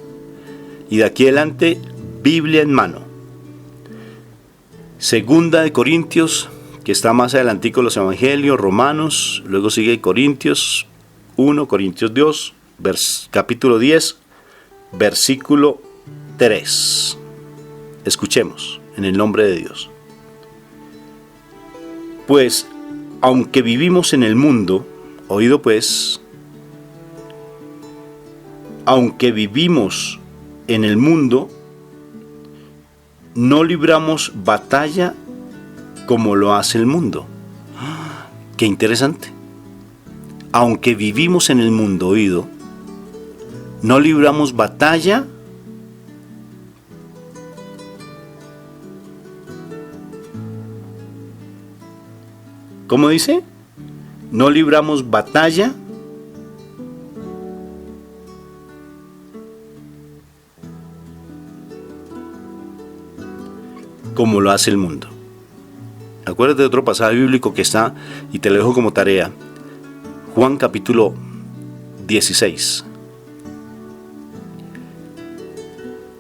Y de aquí adelante, Biblia en mano. Segunda de Corintios, que está más adelantico los Evangelios, Romanos, luego sigue Corintios 1, Corintios 2, capítulo 10, versículo 3. Escuchemos, en el nombre de Dios. Pues, aunque vivimos en el mundo, oído pues, aunque vivimos en el mundo, no libramos batalla como lo hace el mundo. ¡Qué interesante! Aunque vivimos en el mundo, oído, no libramos batalla ¿cómo dice? No libramos batalla como lo hace el mundo. Acuérdate de otro pasaje bíblico que está, y te lo dejo como tarea, Juan capítulo 16.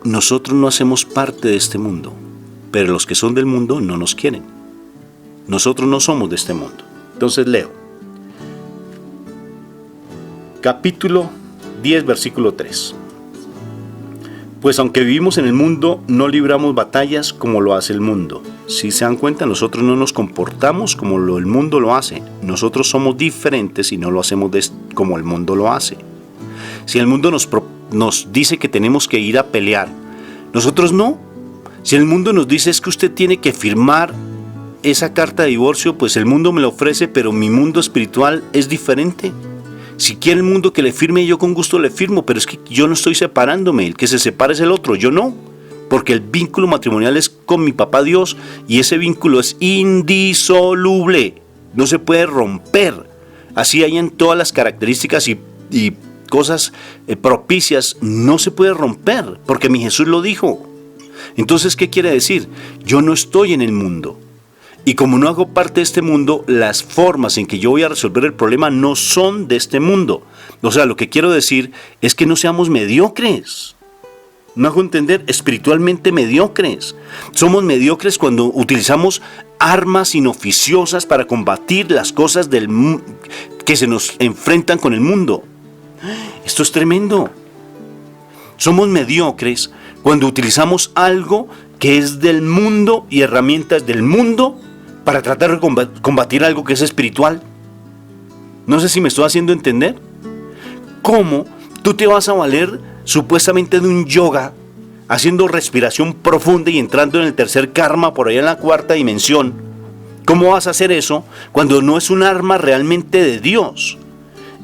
Nosotros no hacemos parte de este mundo, pero los que son del mundo no nos quieren. Nosotros no somos de este mundo. Entonces leo. Capítulo 10, versículo 3. Pues aunque vivimos en el mundo, no libramos batallas como lo hace el mundo. Si se dan cuenta, nosotros no nos comportamos como el mundo lo hace. Nosotros somos diferentes y no lo hacemos como el mundo lo hace. Si el mundo nos dice que tenemos que ir a pelear, nosotros no. Si el mundo nos dice es que usted tiene que firmar esa carta de divorcio, pues el mundo me lo ofrece, pero mi mundo espiritual es diferente. Si quiere el mundo que le firme, yo con gusto le firmo, pero es que yo no estoy separándome, el que se separa es el otro, yo no, porque el vínculo matrimonial es con mi papá Dios y ese vínculo es indisoluble, no se puede romper, así hayan todas las características y cosas propicias, no se puede romper, porque mi Jesús lo dijo. Entonces, ¿qué quiere decir? Yo no estoy en el mundo. Y como no hago parte de este mundo, las formas en que yo voy a resolver el problema no son de este mundo. O sea, lo que quiero decir es que no seamos mediocres. ¿Me hago entender? Espiritualmente mediocres. Somos mediocres cuando utilizamos armas inoficiosas para combatir las cosas que se nos enfrentan con el mundo. Esto es tremendo. Somos mediocres cuando utilizamos algo que es del mundo y herramientas del mundo para tratar de combatir algo que es espiritual. No sé si me estoy haciendo entender. ¿Cómo tú te vas a valer supuestamente de un yoga, haciendo respiración profunda y entrando en el tercer karma, por allá en la cuarta dimensión? ¿Cómo vas a hacer eso cuando no es un arma realmente de Dios?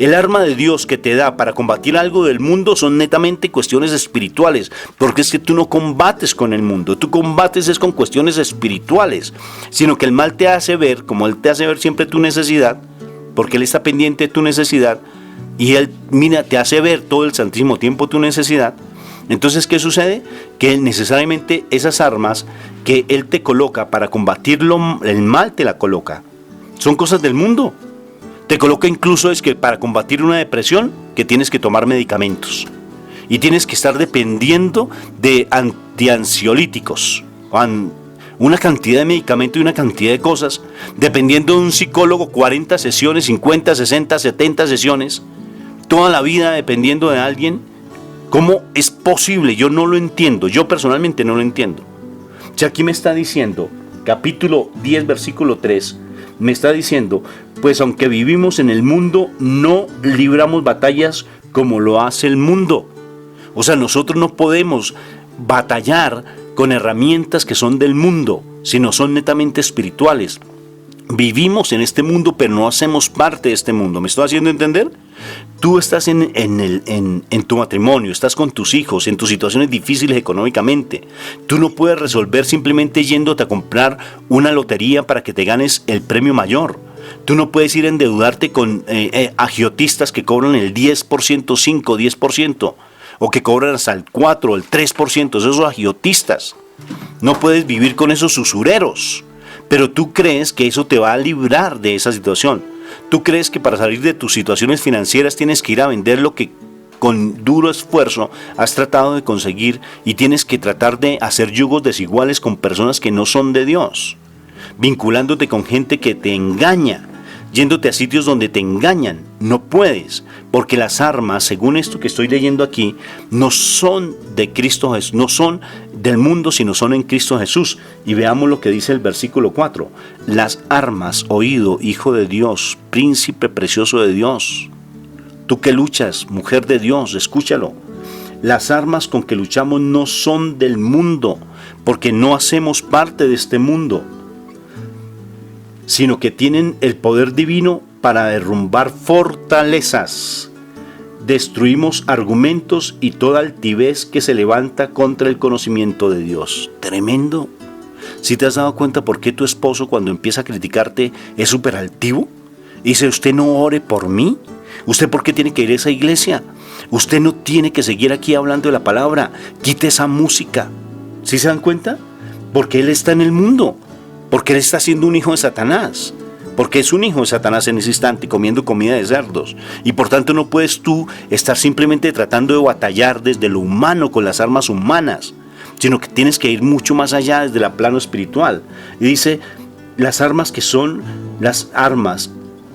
El arma de Dios que te da para combatir algo del mundo son netamente cuestiones espirituales, porque es que tú no combates con el mundo, tú combates es con cuestiones espirituales, sino que el mal te hace ver, como él te hace ver siempre tu necesidad, porque él está pendiente de tu necesidad, y él, mira, te hace ver todo el santísimo tiempo tu necesidad. Entonces, ¿qué sucede? Que necesariamente esas armas que él te coloca para combatirlo, el mal te la coloca, son cosas del mundo. Te coloca incluso es que para combatir una depresión que tienes que tomar medicamentos y tienes que estar dependiendo de antiansiolíticos, una cantidad de medicamentos y una cantidad de cosas, dependiendo de un psicólogo, 40 sesiones, 50, 60, 70 sesiones, toda la vida dependiendo de alguien. ¿Cómo es posible? Yo no lo entiendo, yo personalmente no lo entiendo. Si aquí me está diciendo, capítulo 10, versículo 3, me está diciendo, pues aunque vivimos en el mundo, no libramos batallas como lo hace el mundo. O sea, nosotros no podemos batallar con herramientas que son del mundo, sino son netamente espirituales. Vivimos en este mundo, pero no hacemos parte de este mundo. ¿Me estoy haciendo entender? Tú estás en tu matrimonio, estás con tus hijos, en tus situaciones difíciles económicamente. Tú no puedes resolver simplemente yéndote a comprar una lotería para que te ganes el premio mayor. Tú no puedes ir a endeudarte con agiotistas que cobran el 10%, 5, 10%, o que cobran hasta el 4, el 3%, esos agiotistas. No puedes vivir con esos usureros. Pero tú crees que eso te va a librar de esa situación. Tú crees que para salir de tus situaciones financieras tienes que ir a vender lo que con duro esfuerzo has tratado de conseguir, y tienes que tratar de hacer yugos desiguales con personas que no son de Dios, vinculándote con gente que te engaña, yéndote a sitios donde te engañan. No puedes, porque las armas, según esto que estoy leyendo aquí, no son de Cristo Jesús, no son del mundo, sino son en Cristo Jesús. Y veamos lo que dice el versículo 4. Las armas, oído, hijo de Dios, príncipe precioso de Dios. Tú que luchas, mujer de Dios, escúchalo. Las armas con que luchamos no son del mundo, porque no hacemos parte de este mundo, sino que tienen el poder divino para derrumbar fortalezas. Destruimos argumentos y toda altivez que se levanta contra el conocimiento de Dios. Tremendo. ¿Sí te has dado cuenta por qué tu esposo, cuando empieza a criticarte, es súper altivo? Dice: usted no ore por mí. ¿Usted por qué tiene que ir a esa iglesia? Usted no tiene que seguir aquí hablando de la palabra. Quite esa música. ¿Sí se dan cuenta? Porque él está en el mundo. Porque él está siendo un hijo de Satanás. Porque es un hijo de Satanás en ese instante, comiendo comida de cerdos. Y por tanto no puedes tú estar simplemente tratando de batallar desde lo humano con las armas humanas, sino que tienes que ir mucho más allá desde el plano espiritual. Y dice: las armas que son las armas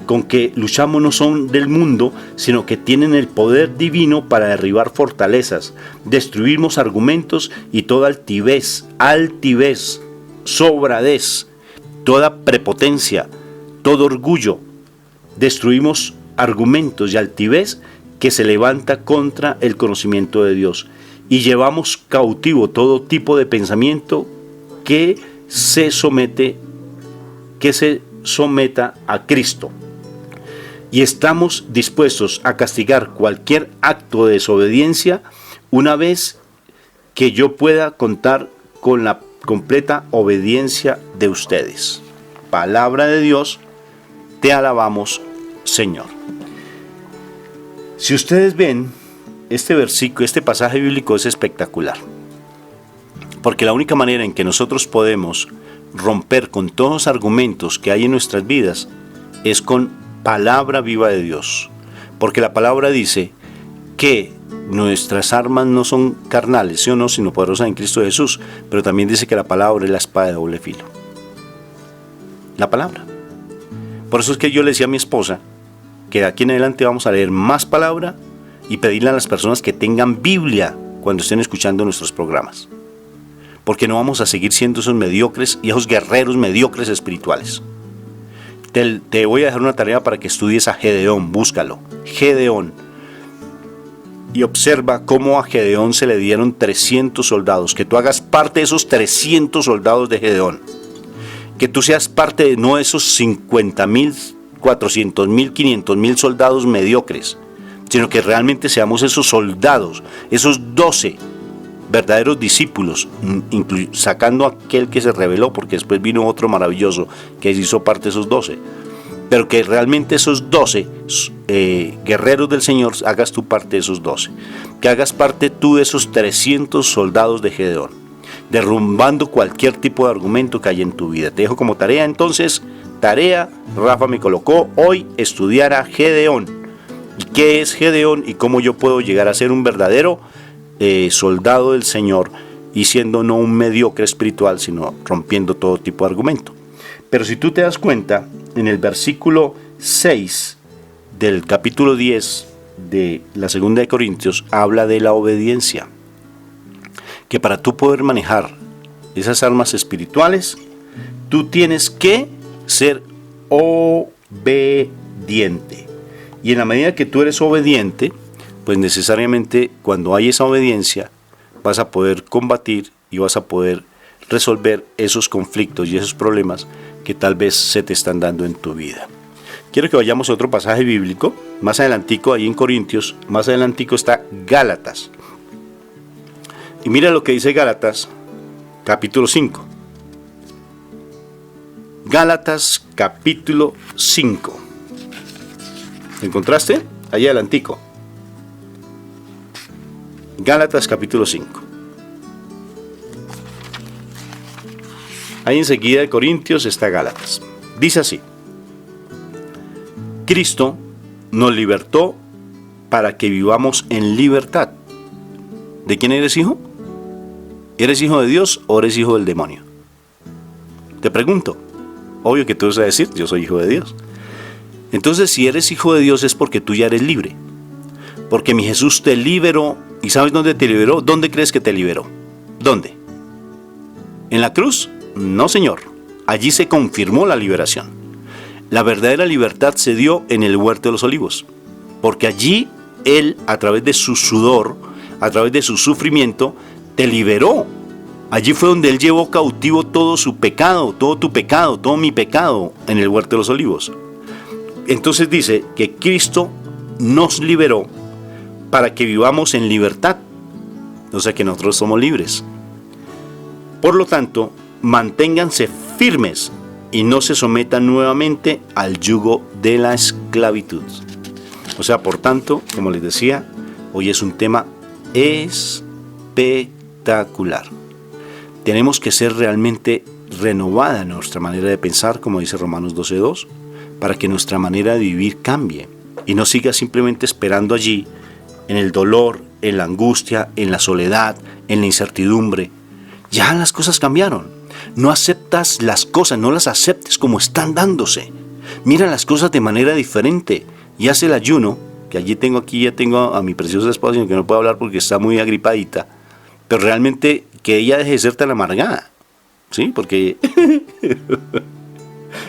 con que luchamos no son del mundo, sino que tienen el poder divino para derribar fortalezas, destruimos argumentos y toda altivez, sobradez, toda prepotencia, todo orgullo. Destruimos argumentos y altivez que se levanta contra el conocimiento de Dios, y llevamos cautivo todo tipo de pensamiento que se someta a Cristo. Y estamos dispuestos a castigar cualquier acto de desobediencia una vez que yo pueda contar con la completa obediencia de ustedes. Palabra de Dios, te alabamos, Señor. Si ustedes ven, este versículo, este pasaje bíblico es espectacular, porque la única manera en que nosotros podemos romper con todos los argumentos que hay en nuestras vidas es con palabra viva de Dios, porque la palabra dice que nuestras armas no son carnales, ¿sí o no?, sino poderosas en Cristo Jesús, pero también dice que la palabra es la espada de doble filo. La palabra. Por eso es que yo le decía a mi esposa que de aquí en adelante vamos a leer más palabra y pedirle a las personas que tengan Biblia cuando estén escuchando nuestros programas, porque no vamos a seguir siendo esos mediocres y esos guerreros mediocres espirituales. Te voy a dejar una tarea para que estudies a Gedeón, búscalo, Gedeón, y observa cómo a Gedeón se le dieron 300 soldados, que tú hagas parte de esos 300 soldados de Gedeón, que tú seas parte de no esos 50,000, 400,000, 500,000 soldados mediocres, sino que realmente seamos esos soldados, esos 12 verdaderos discípulos, sacando a aquel que se rebeló, porque después vino otro maravilloso que hizo parte de esos 12, pero que realmente esos 12 guerreros del Señor, hagas tú parte de esos 12, que hagas parte tú de esos 300 soldados de Gedeón, derrumbando cualquier tipo de argumento que haya en tu vida. Te dejo como tarea entonces, Rafa me colocó hoy estudiar a Gedeón. ¿Y qué es Gedeón y cómo yo puedo llegar a ser un verdadero soldado del Señor, y siendo no un mediocre espiritual, sino rompiendo todo tipo de argumento? Pero si tú te das cuenta, en el versículo 6 del capítulo 10 de la segunda de Corintios, habla de la obediencia, que para tú poder manejar esas armas espirituales, tú tienes que ser obediente. Y en la medida que tú eres obediente, pues necesariamente cuando hay esa obediencia vas a poder combatir y vas a poder resolver esos conflictos y esos problemas que tal vez se te están dando en tu vida. Quiero que vayamos a otro pasaje bíblico, más adelantico, ahí en Corintios, más adelantico está Gálatas. Y mira lo que dice Gálatas, capítulo 5. Gálatas, capítulo 5. ¿Lo encontraste? Ahí adelantico. Gálatas, capítulo 5. Ahí enseguida de Corintios está Gálatas. Dice así: Cristo nos libertó para que vivamos en libertad. ¿De quién eres hijo? ¿Eres hijo de Dios o eres hijo del demonio? Te pregunto. Obvio que tú vas a decir, yo soy hijo de Dios. Entonces, si eres hijo de Dios es porque tú ya eres libre. Porque mi Jesús te liberó. ¿Y sabes dónde te liberó? ¿Dónde crees que te liberó? ¿Dónde? ¿En la cruz? No, señor. Allí se confirmó la liberación. La verdadera libertad se dio en el huerto de los olivos. Porque allí Él, a través de su sudor, a través de su sufrimiento, te liberó. Allí fue donde Él llevó cautivo todo su pecado, todo tu pecado, todo mi pecado en el huerto de los olivos. Entonces dice que Cristo nos liberó para que vivamos en libertad. O sea que nosotros somos libres. Por lo tanto, manténganse firmes y no se sometan nuevamente al yugo de la esclavitud. O sea, por tanto, como les decía, hoy es un tema espectacular. Tenemos que ser realmente renovada nuestra manera de pensar, como dice Romanos 12:2, para que nuestra manera de vivir cambie y no siga simplemente esperando allí, en el dolor, en la angustia, en la soledad, en la incertidumbre. Ya las cosas cambiaron. No aceptas las cosas, no las aceptes como están dándose. Mira las cosas de manera diferente y haz el ayuno, que ya tengo a mi preciosa esposa, que no puedo hablar porque está muy agripadita, pero realmente que ella deje de ser tan amargada, ¿sí? Porque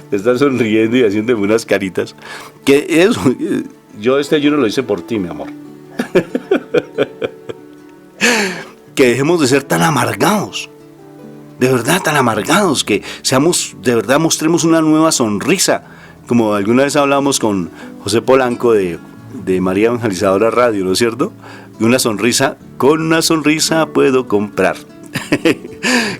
te están sonriendo y haciéndome unas caritas. Que eso, yo este ayuno lo hice por ti, mi amor. Que dejemos de ser tan amargados, de verdad tan amargados, que seamos, de verdad mostremos una nueva sonrisa, como alguna vez hablamos con José Polanco de María Evangelizadora Radio, ¿no es cierto? Una sonrisa, con una sonrisa puedo comprar.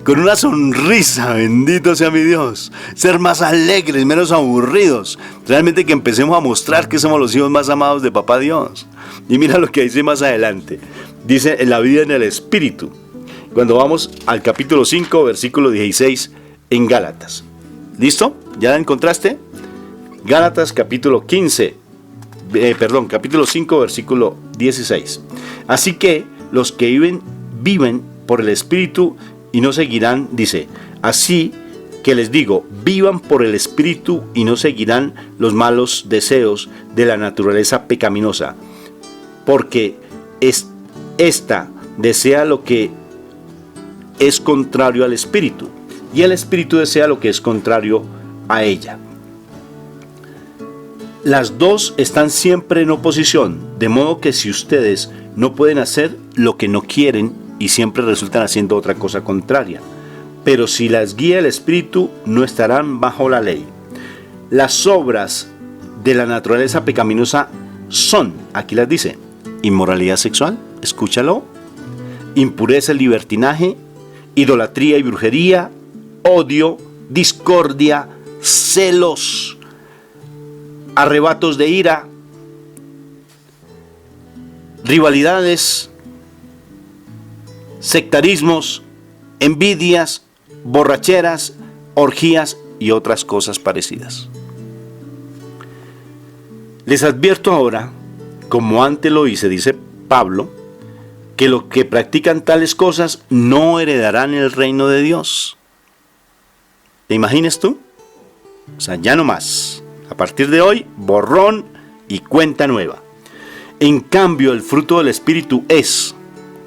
Con una sonrisa, bendito sea mi Dios, ser más alegres, menos aburridos, realmente que empecemos a mostrar que somos los hijos más amados de Papá Dios. Y mira lo que dice más adelante, dice en la vida en el Espíritu, cuando vamos al capítulo 5, versículo 16 en Gálatas. ¿Listo? ¿Ya la encontraste? Gálatas capítulo 5, versículo 16. Así que los que viven por el Espíritu y no seguirán, dice, así que les digo, vivan por el Espíritu y no seguirán los malos deseos de la naturaleza pecaminosa, porque esta desea lo que es contrario al Espíritu, y el Espíritu desea lo que es contrario a ella. Las dos están siempre en oposición, de modo que si ustedes no pueden hacer lo que no quieren, y siempre resultan haciendo otra cosa contraria. Pero si las guía el Espíritu, no estarán bajo la ley. Las obras de la naturaleza pecaminosa son, aquí las dice, inmoralidad sexual, escúchalo, impureza y libertinaje, idolatría y brujería, odio, discordia, celos, arrebatos de ira, rivalidades, sectarismos, envidias, borracheras, orgías y otras cosas parecidas. Les advierto ahora, como antes lo hice, dice Pablo, que los que practican tales cosas no heredarán el reino de Dios. ¿Te imaginas tú? O sea, ya no más. A partir de hoy, borrón y cuenta nueva. En cambio, el fruto del Espíritu es,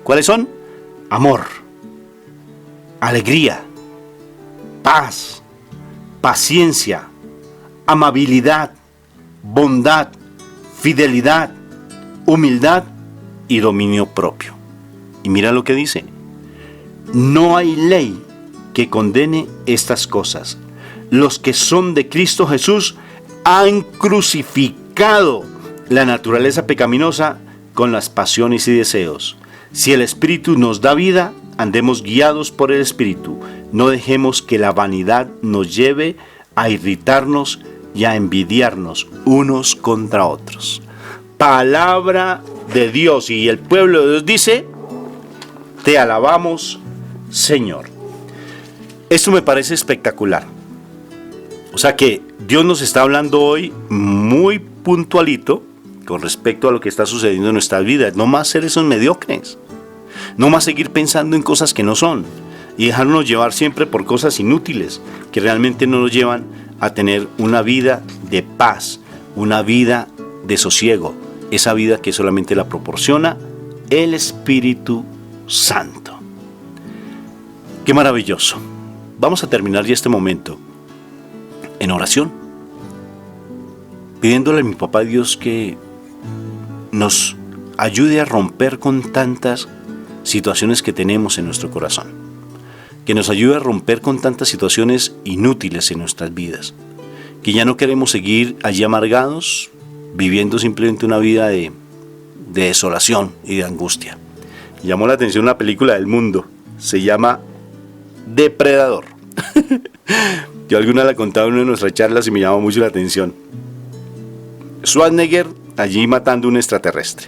¿cuáles son? Amor, alegría, paz, paciencia, amabilidad, bondad, fidelidad, humildad y dominio propio. Y mira lo que dice: no hay ley que condene estas cosas. Los que son de Cristo Jesús han crucificado la naturaleza pecaminosa con las pasiones y deseos. Si el Espíritu nos da vida, andemos guiados por el Espíritu. No dejemos que la vanidad nos lleve a irritarnos y a envidiarnos unos contra otros. Palabra de Dios. Y el pueblo de Dios dice: te alabamos, Señor. Esto me parece espectacular. O sea que Dios nos está hablando hoy muy puntualito con respecto a lo que está sucediendo en nuestras vidas. No más ser esos mediocres. No más seguir pensando en cosas que no son. Y dejarnos llevar siempre por cosas inútiles que realmente no nos llevan a tener una vida de paz, una vida de sosiego. Esa vida que solamente la proporciona el Espíritu Santo. ¡Qué maravilloso! Vamos a terminar ya este momento en oración, pidiéndole a mi papá Dios que nos ayude a romper con tantas situaciones que tenemos en nuestro corazón, que nos ayude a romper con tantas situaciones inútiles en nuestras vidas, que ya no queremos seguir allí amargados, viviendo simplemente una vida de desolación y de angustia. Llamó la atención una película del mundo, se llama Depredador. Yo alguna la contaba en una de nuestras charlas y me llamó mucho la atención. Schwarzenegger allí matando un extraterrestre.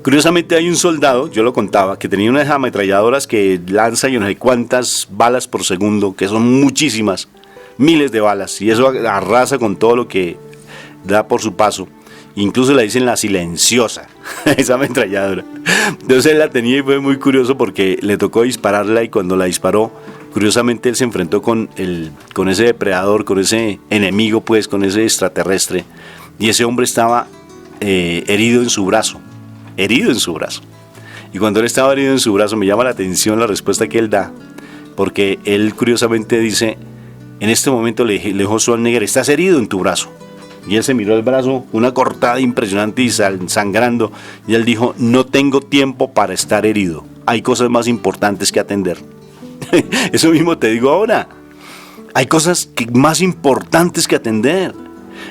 Curiosamente hay un soldado, yo lo contaba, que tenía unas ametralladoras que lanza yo no sé cuántas balas por segundo, que son muchísimas, miles de balas, y eso arrasa con todo lo que da por su paso. Incluso le dicen la silenciosa, esa ametralladora. Entonces él la tenía y fue muy curioso porque le tocó dispararla, y cuando la disparó, curiosamente él se enfrentó con ese depredador, con ese enemigo, pues, con ese extraterrestre, y ese hombre estaba herido en su brazo. Y cuando él estaba herido en su brazo, me llama la atención la respuesta que él da, porque él curiosamente dice: en este momento le dijo Schwarzenegger, estás herido en tu brazo. Y él se miró el brazo, una cortada impresionante y sangrando, y él dijo: no tengo tiempo para estar herido, hay cosas más importantes que atender. Eso mismo te digo ahora, hay cosas más importantes que atender.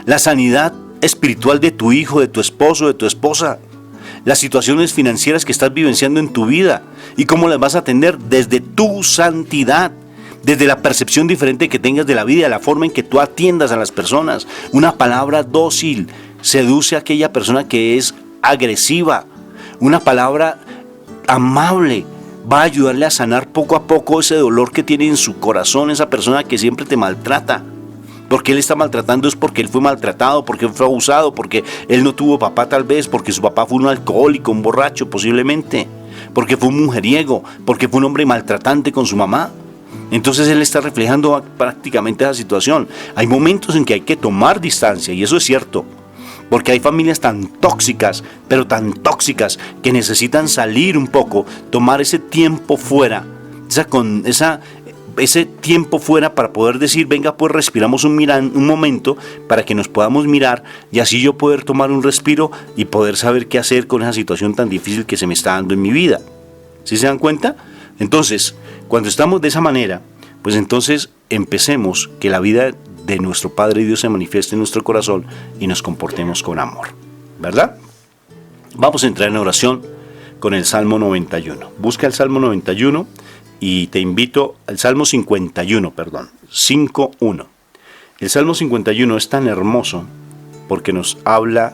La sanidad espiritual de tu hijo, de tu esposo, de tu esposa, las situaciones financieras que estás vivenciando en tu vida, y cómo las vas a atender desde tu santidad, desde la percepción diferente que tengas de la vida, la forma en que tú atiendas a las personas. Una palabra dócil seduce a aquella persona que es agresiva. Una palabra amable va a ayudarle a sanar poco a poco ese dolor que tiene en su corazón esa persona que siempre te maltrata. Porque él está maltratando es porque él fue maltratado, porque él fue abusado, porque él no tuvo papá tal vez, porque su papá fue un alcohólico, un borracho posiblemente, porque fue un mujeriego, porque fue un hombre maltratante con su mamá. Entonces él está reflejando prácticamente esa situación. Hay momentos en que hay que tomar distancia, y eso es cierto, porque hay familias tan tóxicas, pero tan tóxicas, que necesitan salir un poco, tomar ese tiempo fuera, ese tiempo fuera para poder decir: venga, pues respiramos un momento para que nos podamos mirar, y así yo poder tomar un respiro y poder saber qué hacer con esa situación tan difícil que se me está dando en mi vida. ¿Sí se dan cuenta? Entonces, cuando estamos de esa manera, pues entonces empecemos que la vida de nuestro Padre Dios se manifieste en nuestro corazón y nos comportemos con amor, ¿verdad? Vamos a entrar en oración con el Salmo 91. Busca el Salmo 91 y te invito al Salmo 51, 5.1. El Salmo 51 es tan hermoso porque nos habla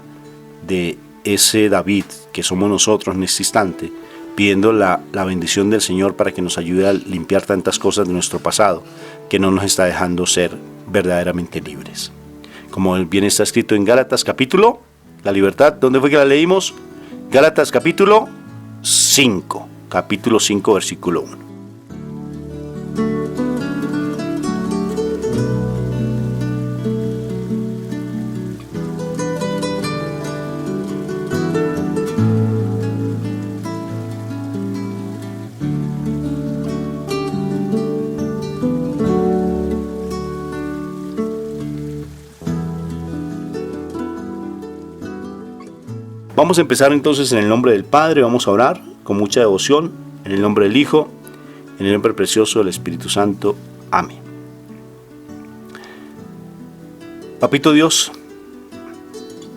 de ese David que somos nosotros en este instante, pidiendo la bendición del Señor para que nos ayude a limpiar tantas cosas de nuestro pasado que no nos está dejando ser verdaderamente libres. Como bien está escrito en Gálatas capítulo, la libertad, ¿dónde fue que la leímos? Gálatas capítulo 5, versículo 1. Vamos a empezar entonces en el nombre del Padre, vamos a orar con mucha devoción En el nombre del Hijo, en el nombre precioso del Espíritu Santo. Amén. Papito Dios,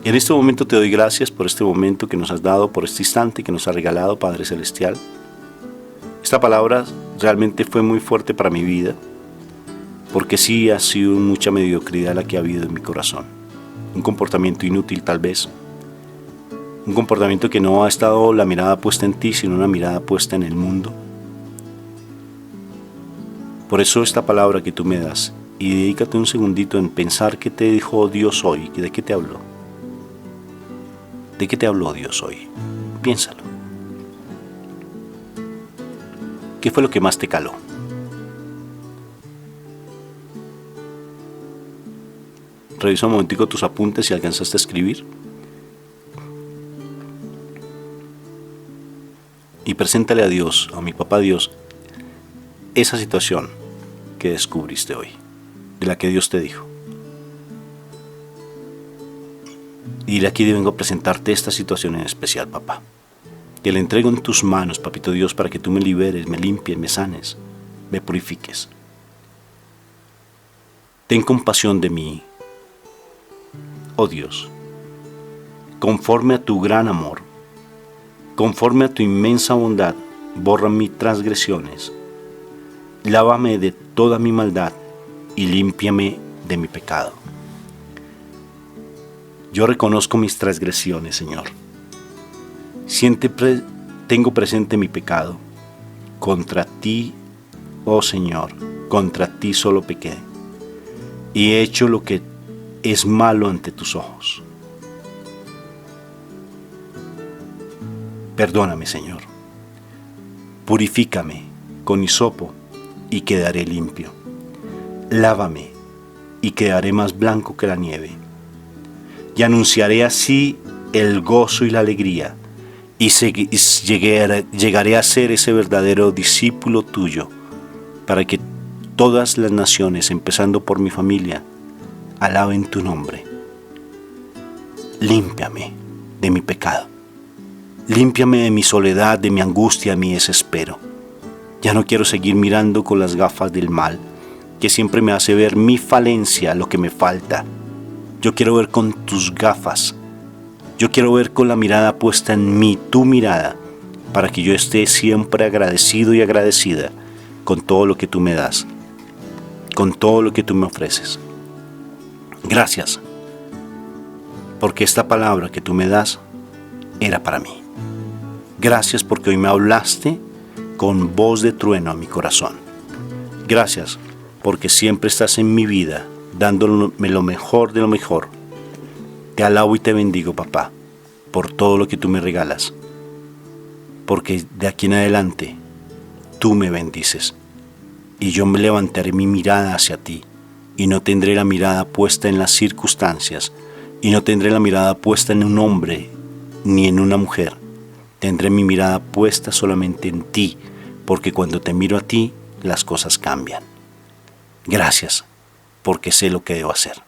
en este momento te doy gracias por este momento que nos has dado, por este instante que nos has regalado, Padre Celestial. Esta palabra realmente fue muy fuerte para mi vida, porque sí ha sido mucha mediocridad la que ha habido en mi corazón. Un comportamiento inútil tal vez, un comportamiento que no ha estado la mirada puesta en ti, sino una mirada puesta en el mundo. Por eso esta palabra que tú me das, y dedícate un segundito en pensar qué te dijo Dios hoy, de qué te habló. ¿De qué te habló Dios hoy? Piénsalo. ¿Qué fue lo que más te caló? Revisa un momentico tus apuntes si alcanzaste a escribir. Y preséntale a Dios, a mi papá Dios, esa situación que descubriste hoy, de la que Dios te dijo. Y de aquí vengo a presentarte esta situación en especial, papá. Que la entrego en tus manos, papito Dios, para que tú me liberes, me limpies, me sanes, me purifiques. Ten compasión de mí, oh Dios, conforme a tu gran amor, conforme a tu inmensa bondad, borra mis transgresiones, lávame de toda mi maldad y límpiame de mi pecado. Yo reconozco mis transgresiones, Señor. Siempre tengo presente mi pecado. Contra ti, oh Señor, contra ti solo pequé, y he hecho lo que es malo ante tus ojos. Perdóname, Señor. Purifícame con hisopo y quedaré limpio. Lávame y quedaré más blanco que la nieve. Y anunciaré así el gozo y la alegría, y llegaré a ser ese verdadero discípulo tuyo, para que todas las naciones, empezando por mi familia, alaben tu nombre. Límpiame de mi pecado. Límpiame de mi soledad, de mi angustia, de mi desespero. Ya no quiero seguir mirando con las gafas del mal, que siempre me hace ver mi falencia, lo que me falta. Yo quiero ver con tus gafas. Yo quiero ver con la mirada puesta en mí, tu mirada, para que yo esté siempre agradecido y agradecida con todo lo que tú me das, con todo lo que tú me ofreces. Gracias, porque esta palabra que tú me das era para mí. Gracias porque hoy me hablaste con voz de trueno a mi corazón. Gracias porque siempre estás en mi vida, dándome lo mejor de lo mejor. Te alabo y te bendigo, papá, por todo lo que tú me regalas, porque de aquí en adelante tú me bendices, y yo me levantaré mi mirada hacia ti, y no tendré la mirada puesta en las circunstancias, y no tendré la mirada puesta en un hombre ni en una mujer. Tendré mi mirada puesta solamente en ti, porque cuando te miro a ti, las cosas cambian. Gracias, porque sé lo que debo hacer.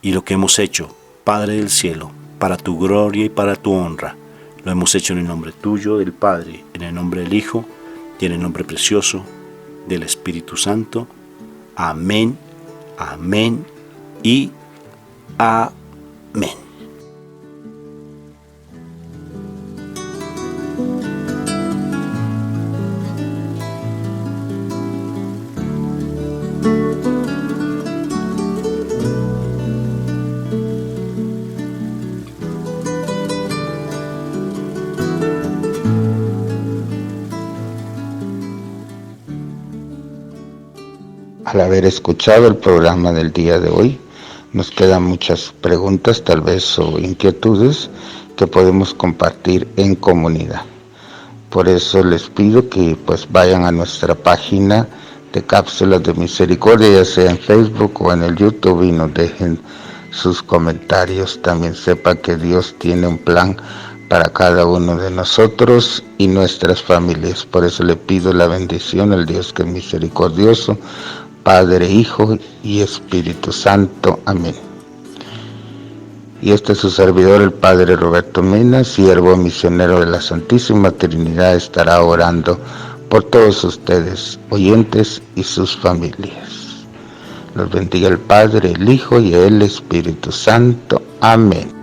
Y lo que hemos hecho, Padre del cielo, para tu gloria y para tu honra, lo hemos hecho en el nombre tuyo, del Padre, en el nombre del Hijo, y en el nombre precioso del Espíritu Santo. Amén, amén y amén. Al haber escuchado el programa del día de hoy, nos quedan muchas preguntas tal vez o inquietudes que podemos compartir en comunidad. Por eso les pido que pues vayan a nuestra página de Cápsulas de Misericordia, ya sea en Facebook o en el YouTube, y nos dejen sus comentarios. También sepa que Dios tiene un plan para cada uno de nosotros y nuestras familias. Por eso le pido la bendición al Dios que es misericordioso, Padre, Hijo y Espíritu Santo. Amén. Y este es su servidor, el Padre Roberto Mena, siervo misionero de la Santísima Trinidad, estará orando por todos ustedes, oyentes y sus familias. Los bendiga el Padre, el Hijo y el Espíritu Santo. Amén.